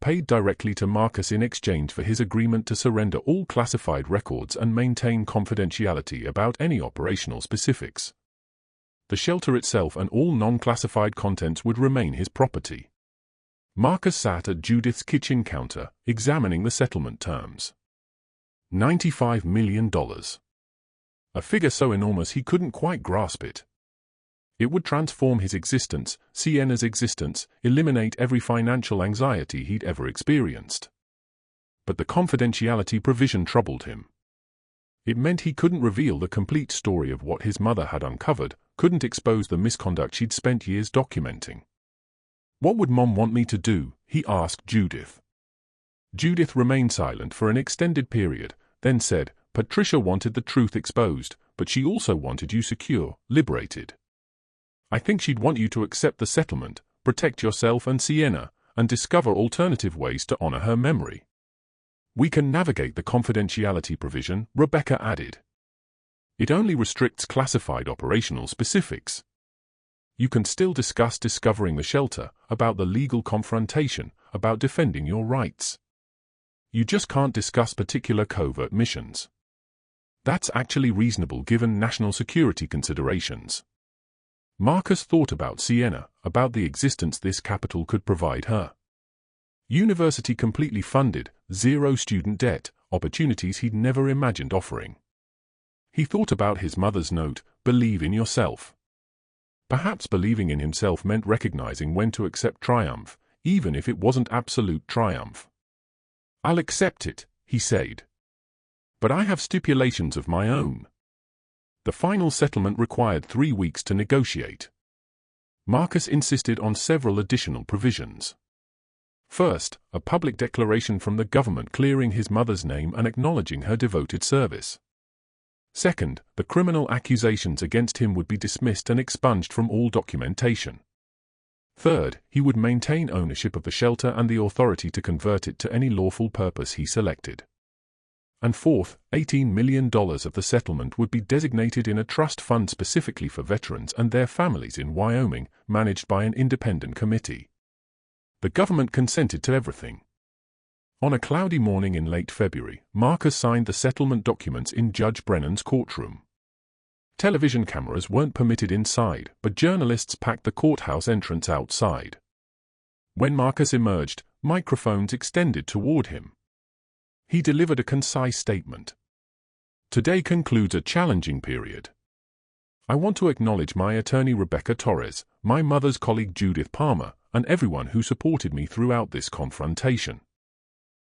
paid directly to Marcus in exchange for his agreement to surrender all classified records and maintain confidentiality about any operational specifics. The shelter itself and all non-classified contents would remain his property. Marcus sat at Judith's kitchen counter, examining the settlement terms. $95 million. A figure so enormous he couldn't quite grasp it. It would transform his existence, Sienna's existence, eliminate every financial anxiety he'd ever experienced. But the confidentiality provision troubled him. It meant he couldn't reveal the complete story of what his mother had uncovered, couldn't expose the misconduct she'd spent years documenting. "What would Mom want me to do?" he asked Judith. Judith remained silent for an extended period, then said, "Patricia wanted the truth exposed, but she also wanted you secure, liberated. I think she'd want you to accept the settlement, protect yourself and Sienna, and discover alternative ways to honor her memory." "We can navigate the confidentiality provision," Rebecca added. "It only restricts classified operational specifics. You can still discuss discovering the shelter, about the legal confrontation, about defending your rights. You just can't discuss particular covert missions. That's actually reasonable given national security considerations." Marcus thought about Sienna, about the existence this capital could provide her. University completely funded, zero student debt, opportunities he'd never imagined offering. He thought about his mother's note, "Believe in yourself." Perhaps believing in himself meant recognizing when to accept triumph, even if it wasn't absolute triumph. "I'll accept it," he said. "But I have stipulations of my own." The final settlement required 3 weeks to negotiate. Marcus insisted on several additional provisions. First, a public declaration from the government clearing his mother's name and acknowledging her devoted service. Second, the criminal accusations against him would be dismissed and expunged from all documentation. Third, he would maintain ownership of the shelter and the authority to convert it to any lawful purpose he selected. And fourth, $18 million of the settlement would be designated in a trust fund specifically for veterans and their families in Wyoming, managed by an independent committee. The government consented to everything. On a cloudy morning in late February, Marcus signed the settlement documents in Judge Brennan's courtroom. Television cameras weren't permitted inside, but journalists packed the courthouse entrance outside. When Marcus emerged, microphones extended toward him. He delivered a concise statement. "Today concludes a challenging period. I want to acknowledge my attorney Rebecca Torres, my mother's colleague Judith Palmer, and everyone who supported me throughout this confrontation.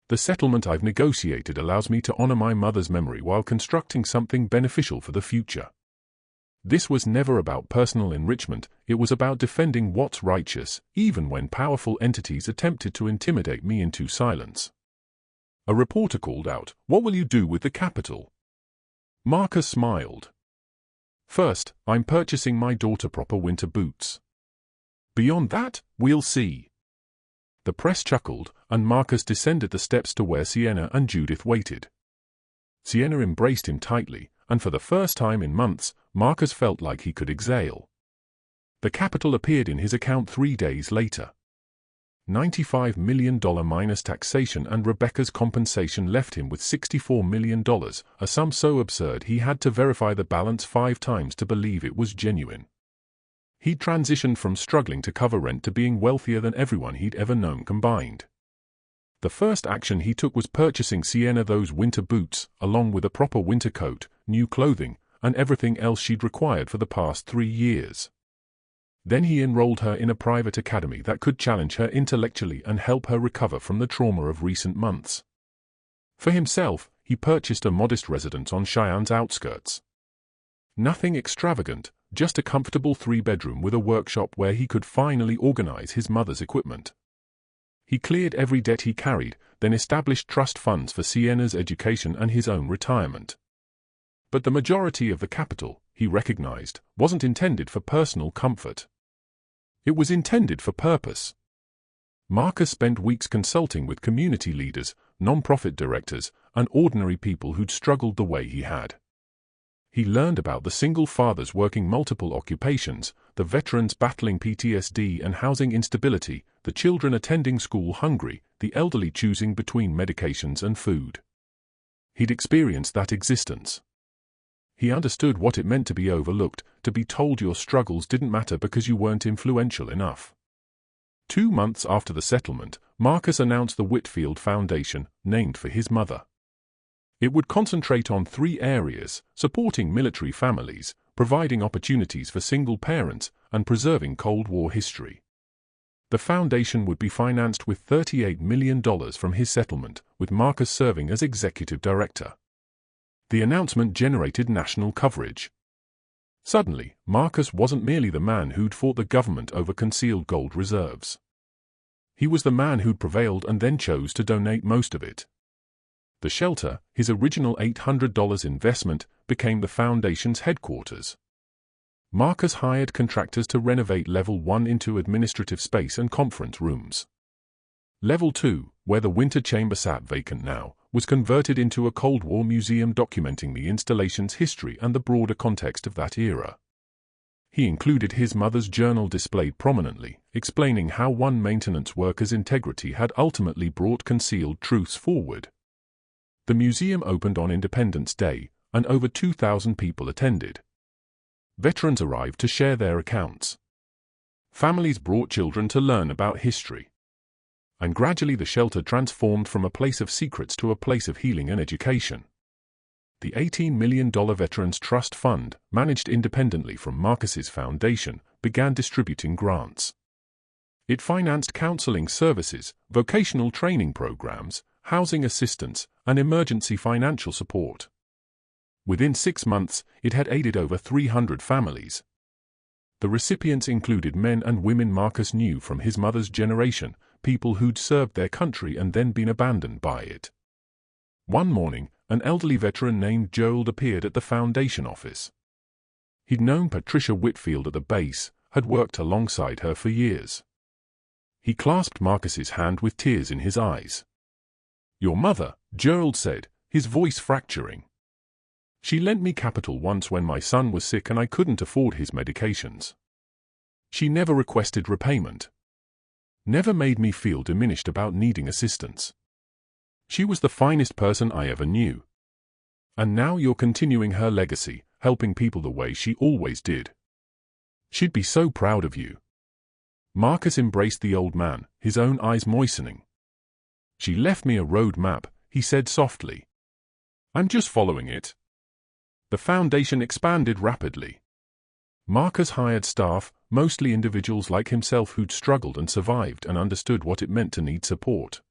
The settlement I've negotiated allows me to honor my mother's memory while constructing something beneficial for the future. This was never about personal enrichment, it was about defending what's righteous, even when powerful entities attempted to intimidate me into silence. A reporter called out, "What will you do with the capital?" Marcus smiled. "First, I'm purchasing my daughter proper winter boots. Beyond that, we'll see." The press chuckled, and Marcus descended the steps to where Sienna and Judith waited. Sienna embraced him tightly, and for the first time in months, Marcus felt like he could exhale. The capital appeared in his account 3 days later. $95 million minus taxation and Rebecca's compensation left him with $64 million, a sum so absurd he had to verify the balance 5 times to believe it was genuine. He'd transitioned from struggling to cover rent to being wealthier than everyone he'd ever known combined. The first action he took was purchasing Sienna those winter boots, along with a proper winter coat, new clothing, and everything else she'd required for the past 3 years. Then he enrolled her in a private academy that could challenge her intellectually and help her recover from the trauma of recent months. For himself, he purchased a modest residence on Cheyenne's outskirts. Nothing extravagant, just a comfortable 3-bedroom with a workshop where he could finally organize his mother's equipment. He cleared every debt he carried, then established trust funds for Sienna's education and his own retirement. But the majority of the capital, he recognized, wasn't intended for personal comfort. It was intended for purpose. Marcus spent weeks consulting with community leaders, non-profit directors, and ordinary people who'd struggled the way he had. He learned about the single fathers working multiple occupations, the veterans battling PTSD and housing instability, the children attending school hungry, the elderly choosing between medications and food. He'd experienced that existence. He understood what it meant to be overlooked, to be told your struggles didn't matter because you weren't influential enough. 2 months after the settlement, Marcus announced the Whitfield Foundation, named for his mother. It would concentrate on 3 areas: supporting military families, providing opportunities for single parents, and preserving Cold War history. The foundation would be financed with $38 million from his settlement, with Marcus serving as executive director. The announcement generated national coverage. Suddenly, Marcus wasn't merely the man who'd fought the government over concealed gold reserves. He was the man who'd prevailed and then chose to donate most of it. The shelter, his original $800 investment, became the foundation's headquarters. Marcus hired contractors to renovate Level 1 into administrative space and conference rooms. Level 2, where the winter chamber sat vacant now, was converted into a Cold War museum documenting the installation's history and the broader context of that era. He included his mother's journal displayed prominently, explaining how one maintenance worker's integrity had ultimately brought concealed truths forward. The museum opened on Independence Day, and over 2,000 people attended. Veterans arrived to share their accounts. Families brought children to learn about history. And gradually the shelter transformed from a place of secrets to a place of healing and education. The $18 million Veterans Trust Fund, managed independently from Marcus's foundation, began distributing grants. It financed counseling services, vocational training programs, housing assistance, and emergency financial support. Within 6 months, it had aided over 300 families. The recipients included men and women Marcus knew from his mother's generation, people who'd served their country and then been abandoned by it. One morning, an elderly veteran named Gerald appeared at the foundation office. He'd known Patricia Whitfield at the base, had worked alongside her for years. He clasped Marcus's hand with tears in his eyes. "Your mother," Gerald said, his voice fracturing. "She lent me capital once when my son was sick and I couldn't afford his medications. She never requested repayment. Never made me feel diminished about needing assistance. She was the finest person I ever knew. And now you're continuing her legacy, helping people the way she always did. She'd be so proud of you." Marcus embraced the old man, his own eyes moistening. "She left me a road map," he said softly. "I'm just following it." The foundation expanded rapidly. Marcus hired staff, mostly individuals like himself who'd struggled and survived and understood what it meant to need support.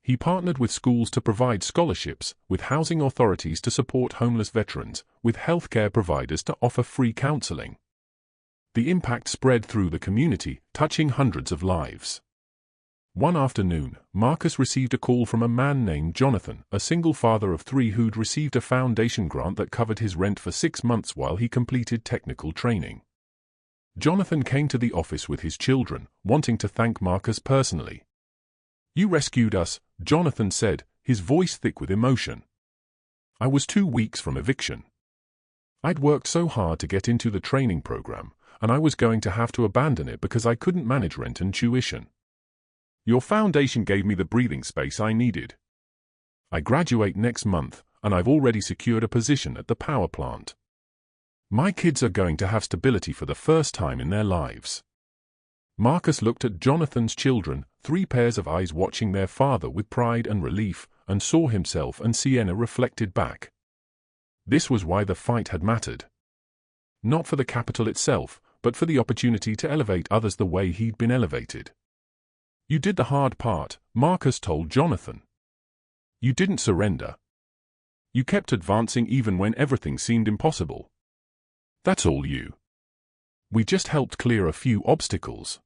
He partnered with schools to provide scholarships, with housing authorities to support homeless veterans, with healthcare providers to offer free counseling. The impact spread through the community, touching hundreds of lives. One afternoon, Marcus received a call from a man named Jonathan, a single father of 3 who'd received a foundation grant that covered his rent for 6 months while he completed technical training. Jonathan came to the office with his children, wanting to thank Marcus personally. "You rescued us," Jonathan said, his voice thick with emotion. "I was 2 weeks from eviction. I'd worked so hard to get into the training program, and I was going to have to abandon it because I couldn't manage rent and tuition. Your foundation gave me the breathing space I needed. I graduate next month, and I've already secured a position at the power plant. My kids are going to have stability for the first time in their lives." Marcus looked at Jonathan's children, 3 pairs of eyes watching their father with pride and relief, and saw himself and Sienna reflected back. This was why the fight had mattered. Not for the capital itself, but for the opportunity to elevate others the way he'd been elevated. "You did the hard part," Marcus told Jonathan. "You didn't surrender. You kept advancing even when everything seemed impossible. That's all you. We just helped clear a few obstacles."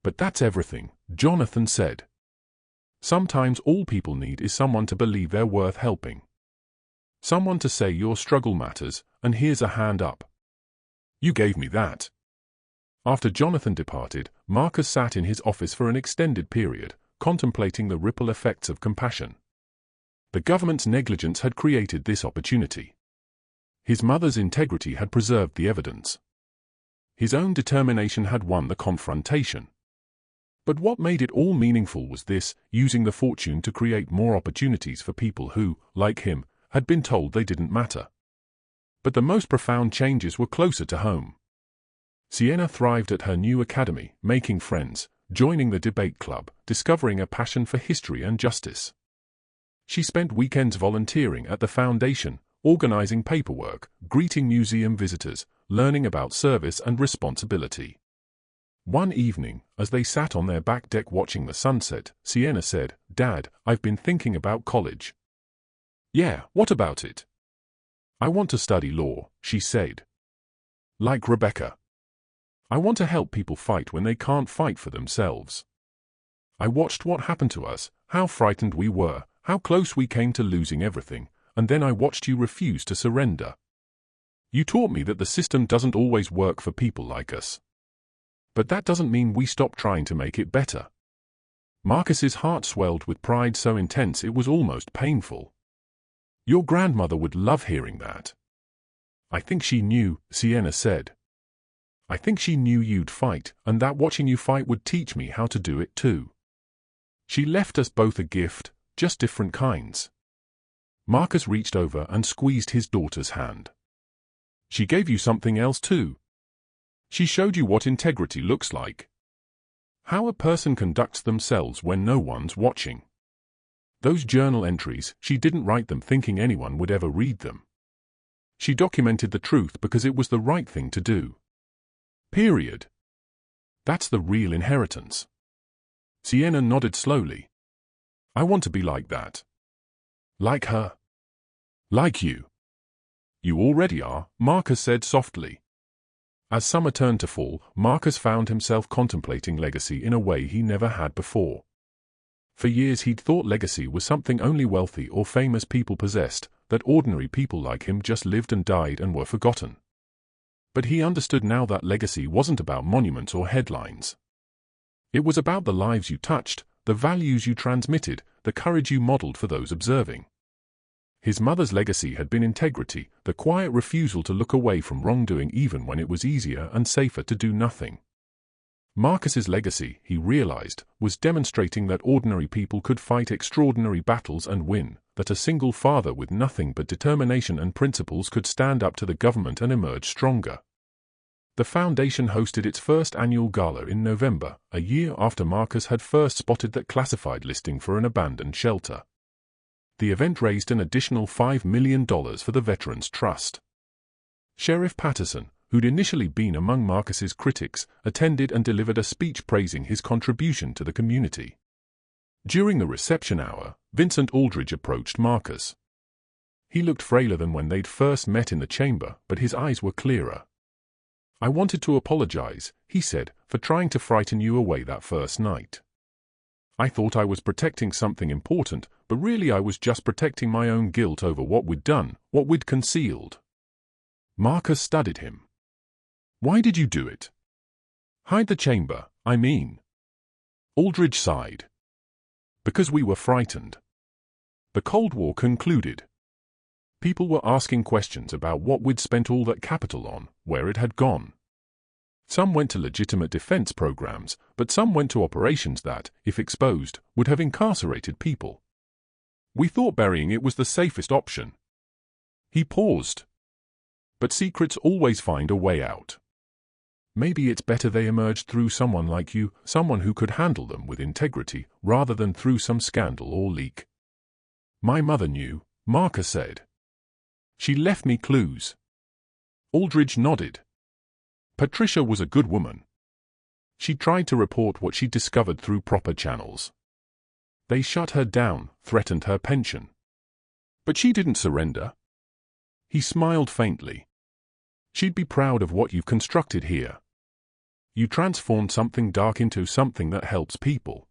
"But that's everything," Jonathan said. "Sometimes all people need is someone to believe they're worth helping. Someone to say your struggle matters, and here's a hand up. You gave me that." After Jonathan departed, Marcus sat in his office for an extended period, contemplating the ripple effects of compassion. The government's negligence had created this opportunity. His mother's integrity had preserved the evidence. His own determination had won the confrontation. But what made it all meaningful was this: using the fortune to create more opportunities for people who, like him, had been told they didn't matter. But the most profound changes were closer to home. Sienna thrived at her new academy, making friends, joining the debate club, discovering a passion for history and justice. She spent weekends volunteering at the foundation, organizing paperwork, greeting museum visitors, learning about service and responsibility. One evening, as they sat on their back deck watching the sunset, Sienna said, "Dad, I've been thinking about college." "Yeah, what about it?" "I want to study law," she said. "Like Rebecca. I want to help people fight when they can't fight for themselves. I watched what happened to us, how frightened we were, how close we came to losing everything, and then I watched you refuse to surrender. You taught me that the system doesn't always work for people like us. But that doesn't mean we stop trying to make it better." Marcus's heart swelled with pride so intense it was almost painful. "Your grandmother would love hearing that." "I think she knew," Sienna said. "I think she knew you'd fight, and that watching you fight would teach me how to do it too. She left us both a gift, just different kinds." Marcus reached over and squeezed his daughter's hand. "She gave you something else too. She showed you what integrity looks like. How a person conducts themselves when no one's watching. Those journal entries, she didn't write them thinking anyone would ever read them. She documented the truth because it was the right thing to do. Period. That's the real inheritance." Sienna nodded slowly. "I want to be like that. Like her. Like you." "You already are," Marcus said softly. As summer turned to fall, Marcus found himself contemplating legacy in a way he never had before. For years he'd thought legacy was something only wealthy or famous people possessed, that ordinary people like him just lived and died and were forgotten. But he understood now that legacy wasn't about monuments or headlines. It was about the lives you touched, the values you transmitted, the courage you modeled for those observing. His mother's legacy had been integrity, the quiet refusal to look away from wrongdoing even when it was easier and safer to do nothing. Marcus's legacy, he realized, was demonstrating that ordinary people could fight extraordinary battles and win, that a single father with nothing but determination and principles could stand up to the government and emerge stronger. The foundation hosted its first annual gala in November, a year after Marcus had first spotted that classified listing for an abandoned shelter. The event raised an additional $5 million for the Veterans Trust. Sheriff Patterson, who'd initially been among Marcus's critics, attended and delivered a speech praising his contribution to the community. During the reception hour, Vincent Aldridge approached Marcus. He looked frailer than when they'd first met in the chamber, but his eyes were clearer. "I wanted to apologize," he said, "for trying to frighten you away that first night. I thought I was protecting something important, but really I was just protecting my own guilt over what we'd done, what we'd concealed." Marcus studied him. "Why did you do it? Hide the chamber, I mean." Aldridge sighed. "Because we were frightened. The Cold War concluded. People were asking questions about what we'd spent all that capital on, where it had gone. Some went to legitimate defense programs, but some went to operations that, if exposed, would have incarcerated people. We thought burying it was the safest option." He paused. "But secrets always find a way out. Maybe it's better they emerged through someone like you, someone who could handle them with integrity, rather than through some scandal or leak." "My mother knew," Marcus said. "She left me clues." Aldridge nodded. "Patricia was a good woman. She tried to report what she discovered through proper channels. They shut her down, threatened her pension. But she didn't surrender." He smiled faintly. "She'd be proud of what you've constructed here. You transformed something dark into something that helps people."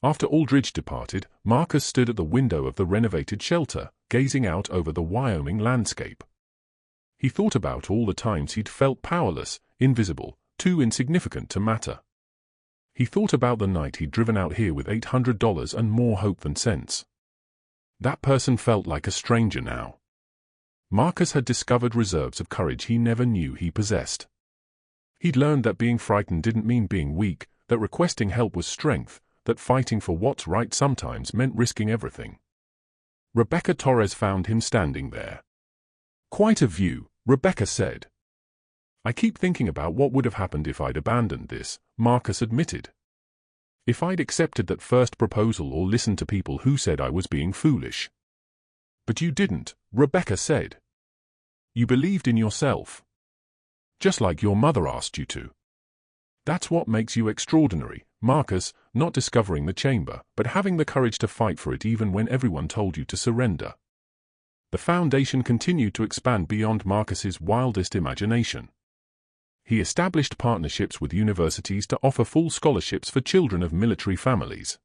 After Aldridge departed, Marcus stood at the window of the renovated shelter, gazing out over the Wyoming landscape. He thought about all the times he'd felt powerless, invisible, too insignificant to matter. He thought about the night he'd driven out here with $800 and more hope than sense. That person felt like a stranger now. Marcus had discovered reserves of courage he never knew he possessed. He'd learned that being frightened didn't mean being weak, that requesting help was strength, that fighting for what's right sometimes meant risking everything. Rebecca Torres found him standing there. "Quite a view," Rebecca said. "I keep thinking about what would have happened if I'd abandoned this," Marcus admitted. "If I'd accepted that first proposal or listened to people who said I was being foolish." "But you didn't," Rebecca said. "You believed in yourself. Just like your mother asked you to. That's what makes you extraordinary, Marcus, not discovering the chamber, but having the courage to fight for it even when everyone told you to surrender." The Foundation continued to expand beyond Marcus's wildest imagination. He established partnerships with universities to offer full scholarships for children of military families.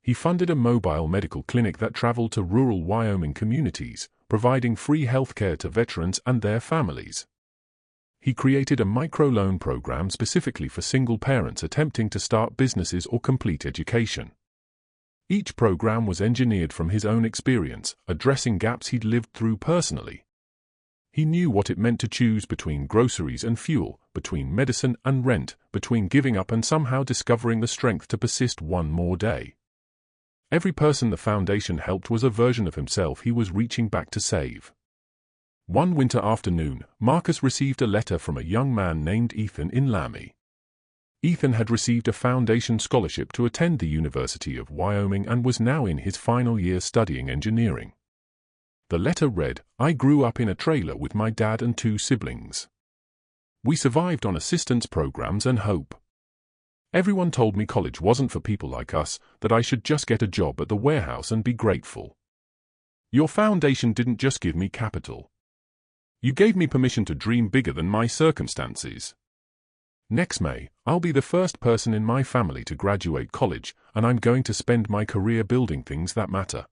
He funded a mobile medical clinic that traveled to rural Wyoming communities, providing free health care to veterans and their families. He created a microloan program specifically for single parents attempting to start businesses or complete education. Each program was engineered from his own experience, addressing gaps he'd lived through personally. He knew what it meant to choose between groceries and fuel, between medicine and rent, between giving up and somehow discovering the strength to persist one more day. Every person the Foundation helped was a version of himself he was reaching back to save. One winter afternoon, Marcus received a letter from a young man named Ethan in Laramie. Ethan had received a Foundation scholarship to attend the University of Wyoming and was now in his final year studying engineering. The letter read, "I grew up in a trailer with my dad and 2 siblings. We survived on assistance programs and hope. Everyone told me college wasn't for people like us, that I should just get a job at the warehouse and be grateful. Your Foundation didn't just give me capital. You gave me permission to dream bigger than my circumstances. Next May, I'll be the first person in my family to graduate college, and I'm going to spend my career building things that matter.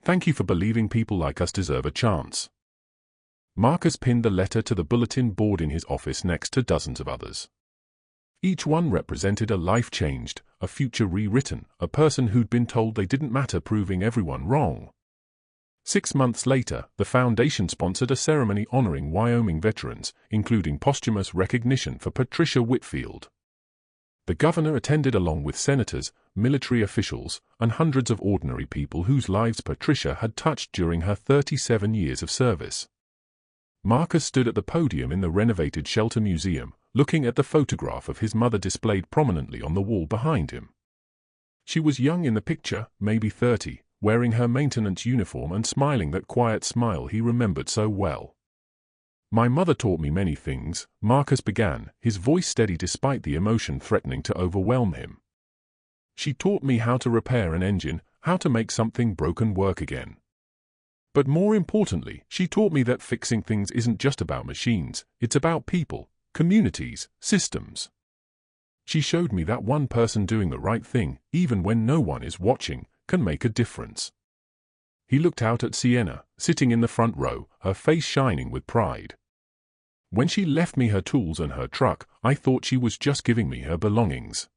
Thank you for believing people like us deserve a chance." Marcus pinned the letter to the bulletin board in his office next to dozens of others. Each one represented a life changed, a future rewritten, a person who'd been told they didn't matter, proving everyone wrong. 6 months later, the Foundation sponsored a ceremony honoring Wyoming veterans, including posthumous recognition for Patricia Whitfield. The governor attended along with senators, military officials, and hundreds of ordinary people whose lives Patricia had touched during her 37 years of service. Marcus stood at the podium in the renovated Shelter Museum, looking at the photograph of his mother displayed prominently on the wall behind him. She was young in the picture, maybe 30, wearing her maintenance uniform and smiling that quiet smile he remembered so well. "My mother taught me many things," Marcus began, his voice steady despite the emotion threatening to overwhelm him. She taught me how to repair an engine, how to make something broken work again. But more importantly, she taught me that fixing things isn't just about machines, it's about people, communities, systems. She showed me that one person doing the right thing, even when no one is watching, can make a difference. He looked out at Sienna, sitting in the front row, her face shining with pride. When she left me her tools and her truck, I thought she was just giving me her belongings.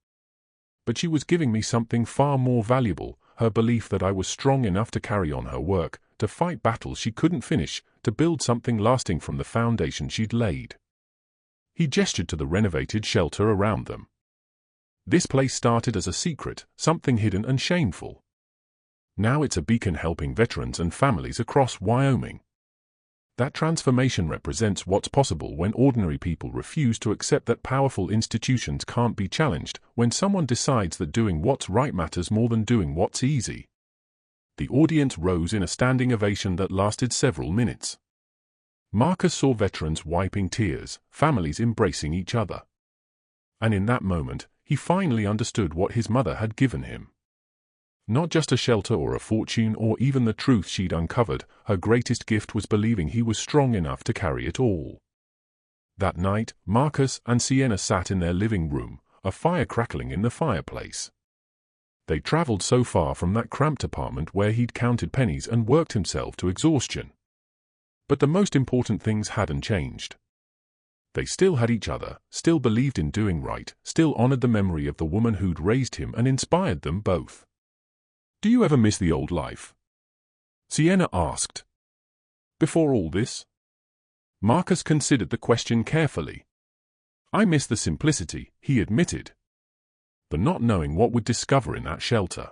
But she was giving me something far more valuable, her belief that I was strong enough to carry on her work, to fight battles she couldn't finish, to build something lasting from the foundation she'd laid. He gestured to the renovated shelter around them. This place started as a secret, something hidden and shameful. Now it's a beacon helping veterans and families across Wyoming. That transformation represents what's possible when ordinary people refuse to accept that powerful institutions can't be challenged, when someone decides that doing what's right matters more than doing what's easy. The audience rose in a standing ovation that lasted several minutes. Marcus saw veterans wiping tears, families embracing each other. And in that moment, he finally understood what his mother had given him. Not just a shelter or a fortune or even the truth she'd uncovered, her greatest gift was believing he was strong enough to carry it all. That night, Marcus and Sienna sat in their living room, a fire crackling in the fireplace. They traveled so far from that cramped apartment where he'd counted pennies and worked himself to exhaustion. But the most important things hadn't changed. They still had each other, still believed in doing right, still honored the memory of the woman who'd raised him and inspired them both. "Do you ever miss the old life?" Sienna asked. "Before all this?" Marcus considered the question carefully. "I miss the simplicity," he admitted. "The not knowing what we'd discover in that shelter.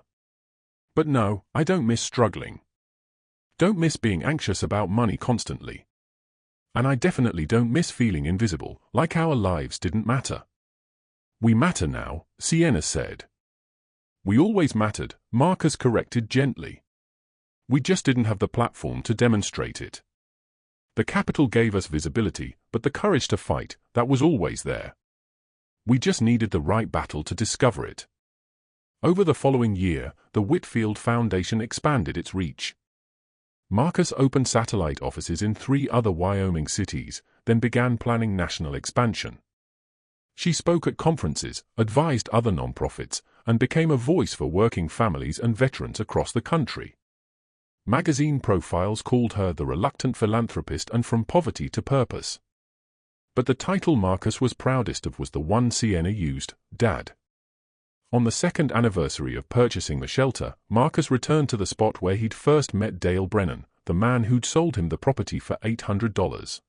But no, I don't miss struggling. Don't miss being anxious about money constantly. And I definitely don't miss feeling invisible, like our lives didn't matter." "We matter now," Sienna said. "We always mattered," Marcus corrected gently. "We just didn't have the platform to demonstrate it. The capital gave us visibility, but the courage to fight, that was always there. We just needed the right battle to discover it." Over the following year, the Whitfield Foundation expanded its reach. Marcus opened satellite offices in 3 other Wyoming cities, then began planning national expansion. She spoke at conferences, advised other nonprofits, and became a voice for working families and veterans across the country. Magazine profiles called her the reluctant philanthropist and from poverty to purpose. But the title Marcus was proudest of was the one Sienna used, Dad. On the 2nd anniversary of purchasing the shelter, Marcus returned to the spot where he'd first met Dale Brennan, the man who'd sold him the property for $800.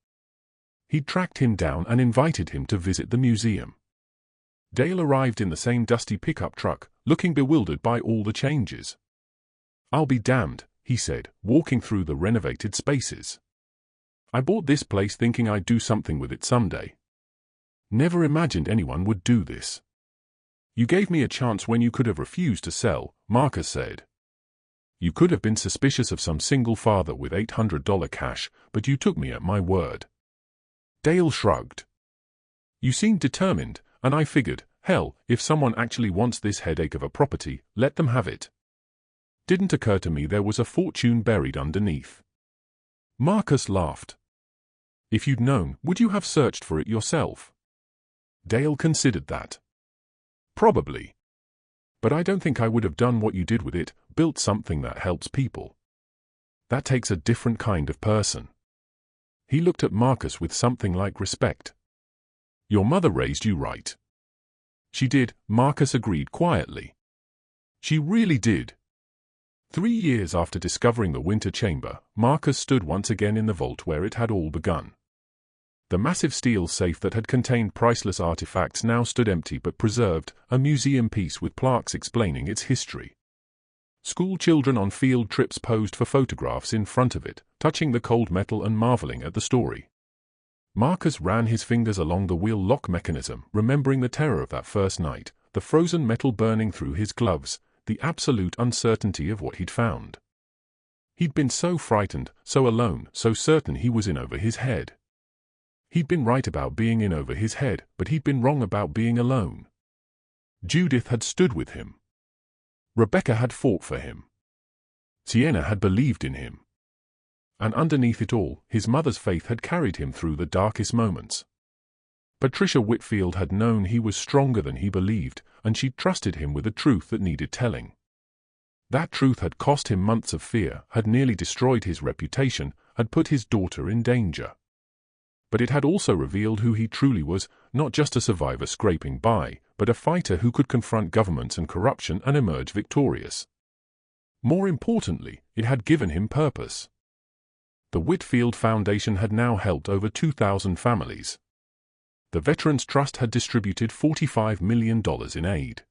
He'd tracked him down and invited him to visit the museum. Dale arrived in the same dusty pickup truck, looking bewildered by all the changes. "I'll be damned," he said, walking through the renovated spaces. "I bought this place thinking I'd do something with it someday. Never imagined anyone would do this." "You gave me a chance when you could have refused to sell," Marcus said. "You could have been suspicious of some single father with $800 cash, but you took me at my word." Dale shrugged. "You seemed determined, and I figured, hell, if someone actually wants this headache of a property, let them have it. Didn't occur to me there was a fortune buried underneath." Marcus laughed. "If you'd known, would you have searched for it yourself?" Dale considered that. "Probably. But I don't think I would have done what you did with it, built something that helps people. That takes a different kind of person." He looked at Marcus with something like respect. "Your mother raised you right." "She did," Marcus agreed quietly. "She really did." 3 years after discovering the winter chamber, Marcus stood once again in the vault where it had all begun. The massive steel safe that had contained priceless artifacts now stood empty but preserved, a museum piece with plaques explaining its history. School children on field trips posed for photographs in front of it, touching the cold metal and marveling at the story. Marcus ran his fingers along the wheel lock mechanism, remembering the terror of that first night, the frozen metal burning through his gloves, the absolute uncertainty of what he'd found. He'd been so frightened, so alone, so certain he was in over his head. He'd been right about being in over his head, but he'd been wrong about being alone. Judith had stood with him. Rebecca had fought for him. Sienna had believed in him. And underneath it all, his mother's faith had carried him through the darkest moments. Patricia Whitfield had known he was stronger than he believed, and she'd trusted him with a truth that needed telling. That truth had cost him months of fear, had nearly destroyed his reputation, had put his daughter in danger. But it had also revealed who he truly was, not just a survivor scraping by, but a fighter who could confront governments and corruption and emerge victorious. More importantly, it had given him purpose. The Whitfield Foundation had now helped over 2,000 families. The Veterans Trust had distributed $45 million in aid.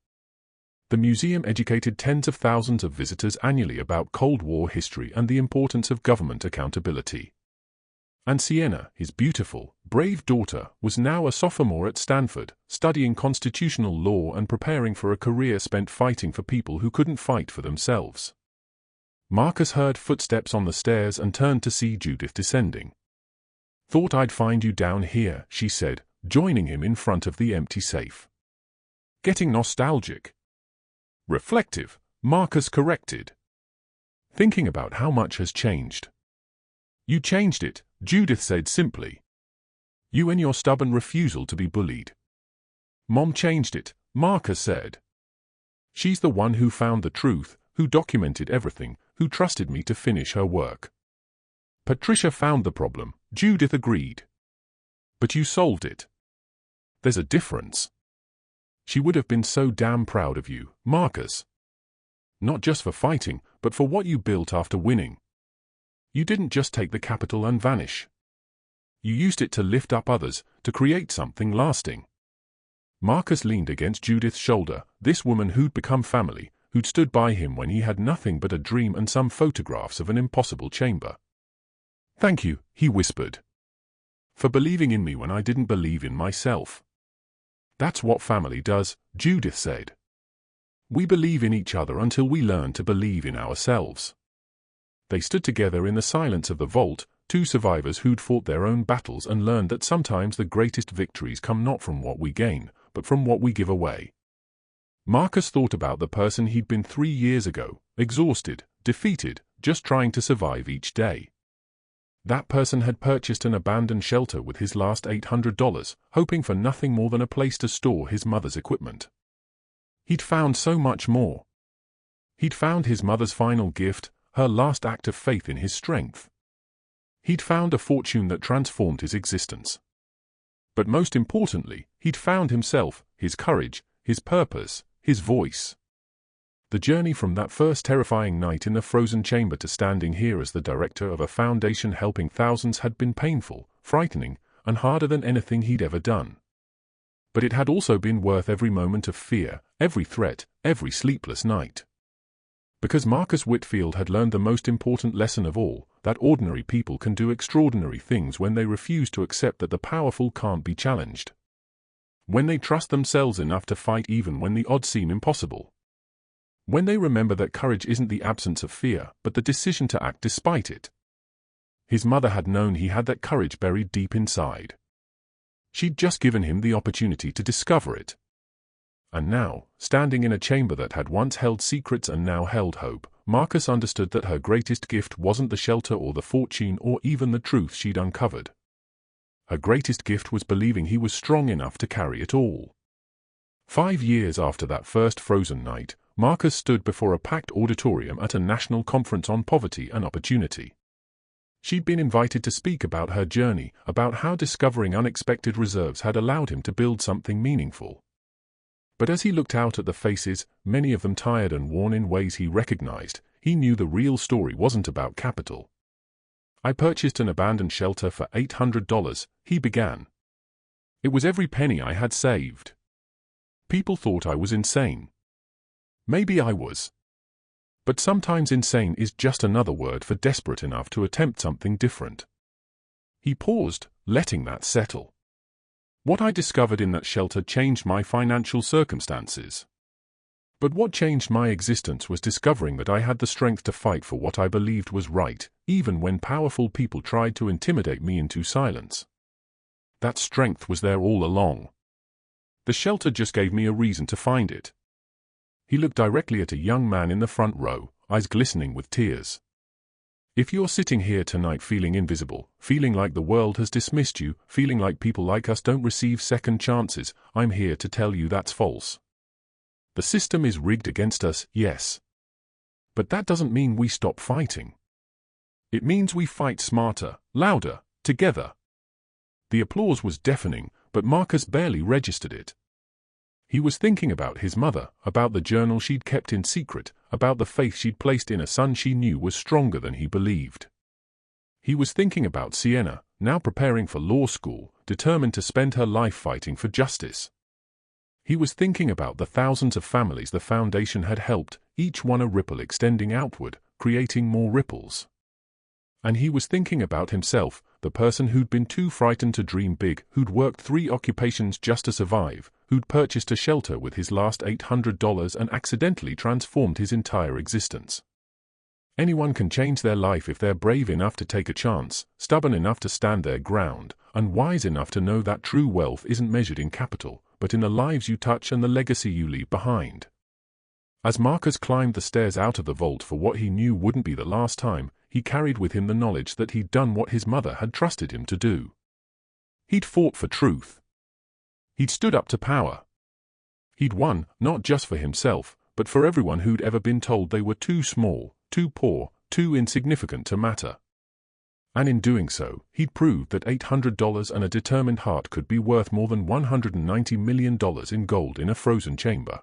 The museum educated tens of thousands of visitors annually about Cold War history and the importance of government accountability. And Sienna, his beautiful, brave daughter, was now a sophomore at Stanford, studying constitutional law and preparing for a career spent fighting for people who couldn't fight for themselves. Marcus heard footsteps on the stairs and turned to see Judith descending. "Thought I'd find you down here," she said, joining him in front of the empty safe. "Getting nostalgic?" "Reflective," Marcus corrected. "Thinking about how much has changed." "You changed it," Judith said simply. "You and your stubborn refusal to be bullied." "Mom changed it," Marcus said. "She's the one who found the truth, who documented everything, who trusted me to finish her work." "Patricia found the problem," Judith agreed. "But you solved it. There's a difference. She would have been so damn proud of you, Marcus. Not just for fighting, but for what you built after winning. You didn't just take the capital and vanish. You used it to lift up others, to create something lasting." Marcus leaned against Judith's shoulder, this woman who'd become family, who'd stood by him when he had nothing but a dream and some photographs of an impossible chamber. "Thank you," he whispered. "For believing in me when I didn't believe in myself." "That's what family does," Judith said. "We believe in each other until we learn to believe in ourselves." They stood together in the silence of the vault, two survivors who'd fought their own battles and learned that sometimes the greatest victories come not from what we gain, but from what we give away. Marcus thought about the person he'd been 3 years ago, exhausted, defeated, just trying to survive each day. That person had purchased an abandoned shelter with his last $800, hoping for nothing more than a place to store his mother's equipment. He'd found so much more. He'd found his mother's final gift, her last act of faith in his strength. He'd found a fortune that transformed his existence. But most importantly, he'd found himself, his courage, his purpose, his voice. The journey from that first terrifying night in the frozen chamber to standing here as the director of a foundation helping thousands had been painful, frightening, and harder than anything he'd ever done. But it had also been worth every moment of fear, every threat, every sleepless night. Because Marcus Whitfield had learned the most important lesson of all, that ordinary people can do extraordinary things when they refuse to accept that the powerful can't be challenged. When they trust themselves enough to fight even when the odds seem impossible. When they remember that courage isn't the absence of fear, but the decision to act despite it. His mother had known he had that courage buried deep inside. She'd just given him the opportunity to discover it. And now, standing in a chamber that had once held secrets and now held hope, Marcus understood that her greatest gift wasn't the shelter or the fortune or even the truth she'd uncovered. Her greatest gift was believing he was strong enough to carry it all. 5 years after that first frozen night, Marcus stood before a packed auditorium at a national conference on poverty and opportunity. She'd been invited to speak about her journey, about how discovering unexpected reserves had allowed him to build something meaningful. But as he looked out at the faces, many of them tired and worn in ways he recognized, he knew the real story wasn't about capital. "I purchased an abandoned shelter for $800, he began. It was every penny I had saved. People thought I was insane. Maybe I was. But sometimes insane is just another word for desperate enough to attempt something different." He paused, letting that settle. "What I discovered in that shelter changed my financial circumstances. But what changed my existence was discovering that I had the strength to fight for what I believed was right, even when powerful people tried to intimidate me into silence. That strength was there all along. The shelter just gave me a reason to find it." He looked directly at a young man in the front row, eyes glistening with tears. If you're sitting here tonight feeling invisible, feeling like the world has dismissed you, feeling like people like us don't receive second chances, I'm here to tell you that's false. The system is rigged against us, yes. But that doesn't mean we stop fighting. It means we fight smarter, louder, together. The applause was deafening, but Marcus barely registered it. He was thinking about his mother, about the journal she'd kept in secret, about the faith she'd placed in a son she knew was stronger than he believed. He was thinking about Sienna, now preparing for law school, determined to spend her life fighting for justice. He was thinking about the thousands of families the foundation had helped, each one a ripple extending outward, creating more ripples. And he was thinking about himself, the person who'd been too frightened to dream big, who'd worked 3 occupations just to survive, who'd purchased a shelter with his last $800 and accidentally transformed his entire existence. Anyone can change their life if they're brave enough to take a chance, stubborn enough to stand their ground, and wise enough to know that true wealth isn't measured in capital, but in the lives you touch and the legacy you leave behind. As Marcus climbed the stairs out of the vault for what he knew wouldn't be the last time, he carried with him the knowledge that he'd done what his mother had trusted him to do. He'd fought for truth. He'd stood up to power. He'd won, not just for himself, but for everyone who'd ever been told they were too small, too poor, too insignificant to matter. And in doing so, he'd proved that $800 and a determined heart could be worth more than $190 million in gold in a frozen chamber.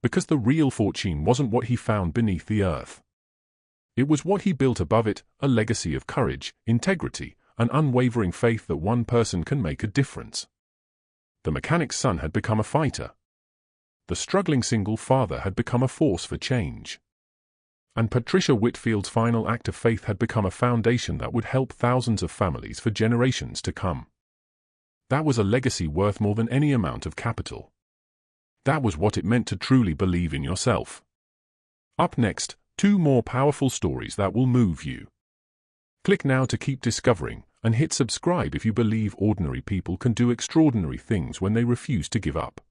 Because the real fortune wasn't what he found beneath the earth. It was what he built above it, a legacy of courage, integrity, an unwavering faith that one person can make a difference. The mechanic's son had become a fighter. The struggling single father had become a force for change. And Patricia Whitfield's final act of faith had become a foundation that would help thousands of families for generations to come. That was a legacy worth more than any amount of capital. That was what it meant to truly believe in yourself. Up next, 2 more powerful stories that will move you. Click now to keep discovering, and hit subscribe if you believe ordinary people can do extraordinary things when they refuse to give up.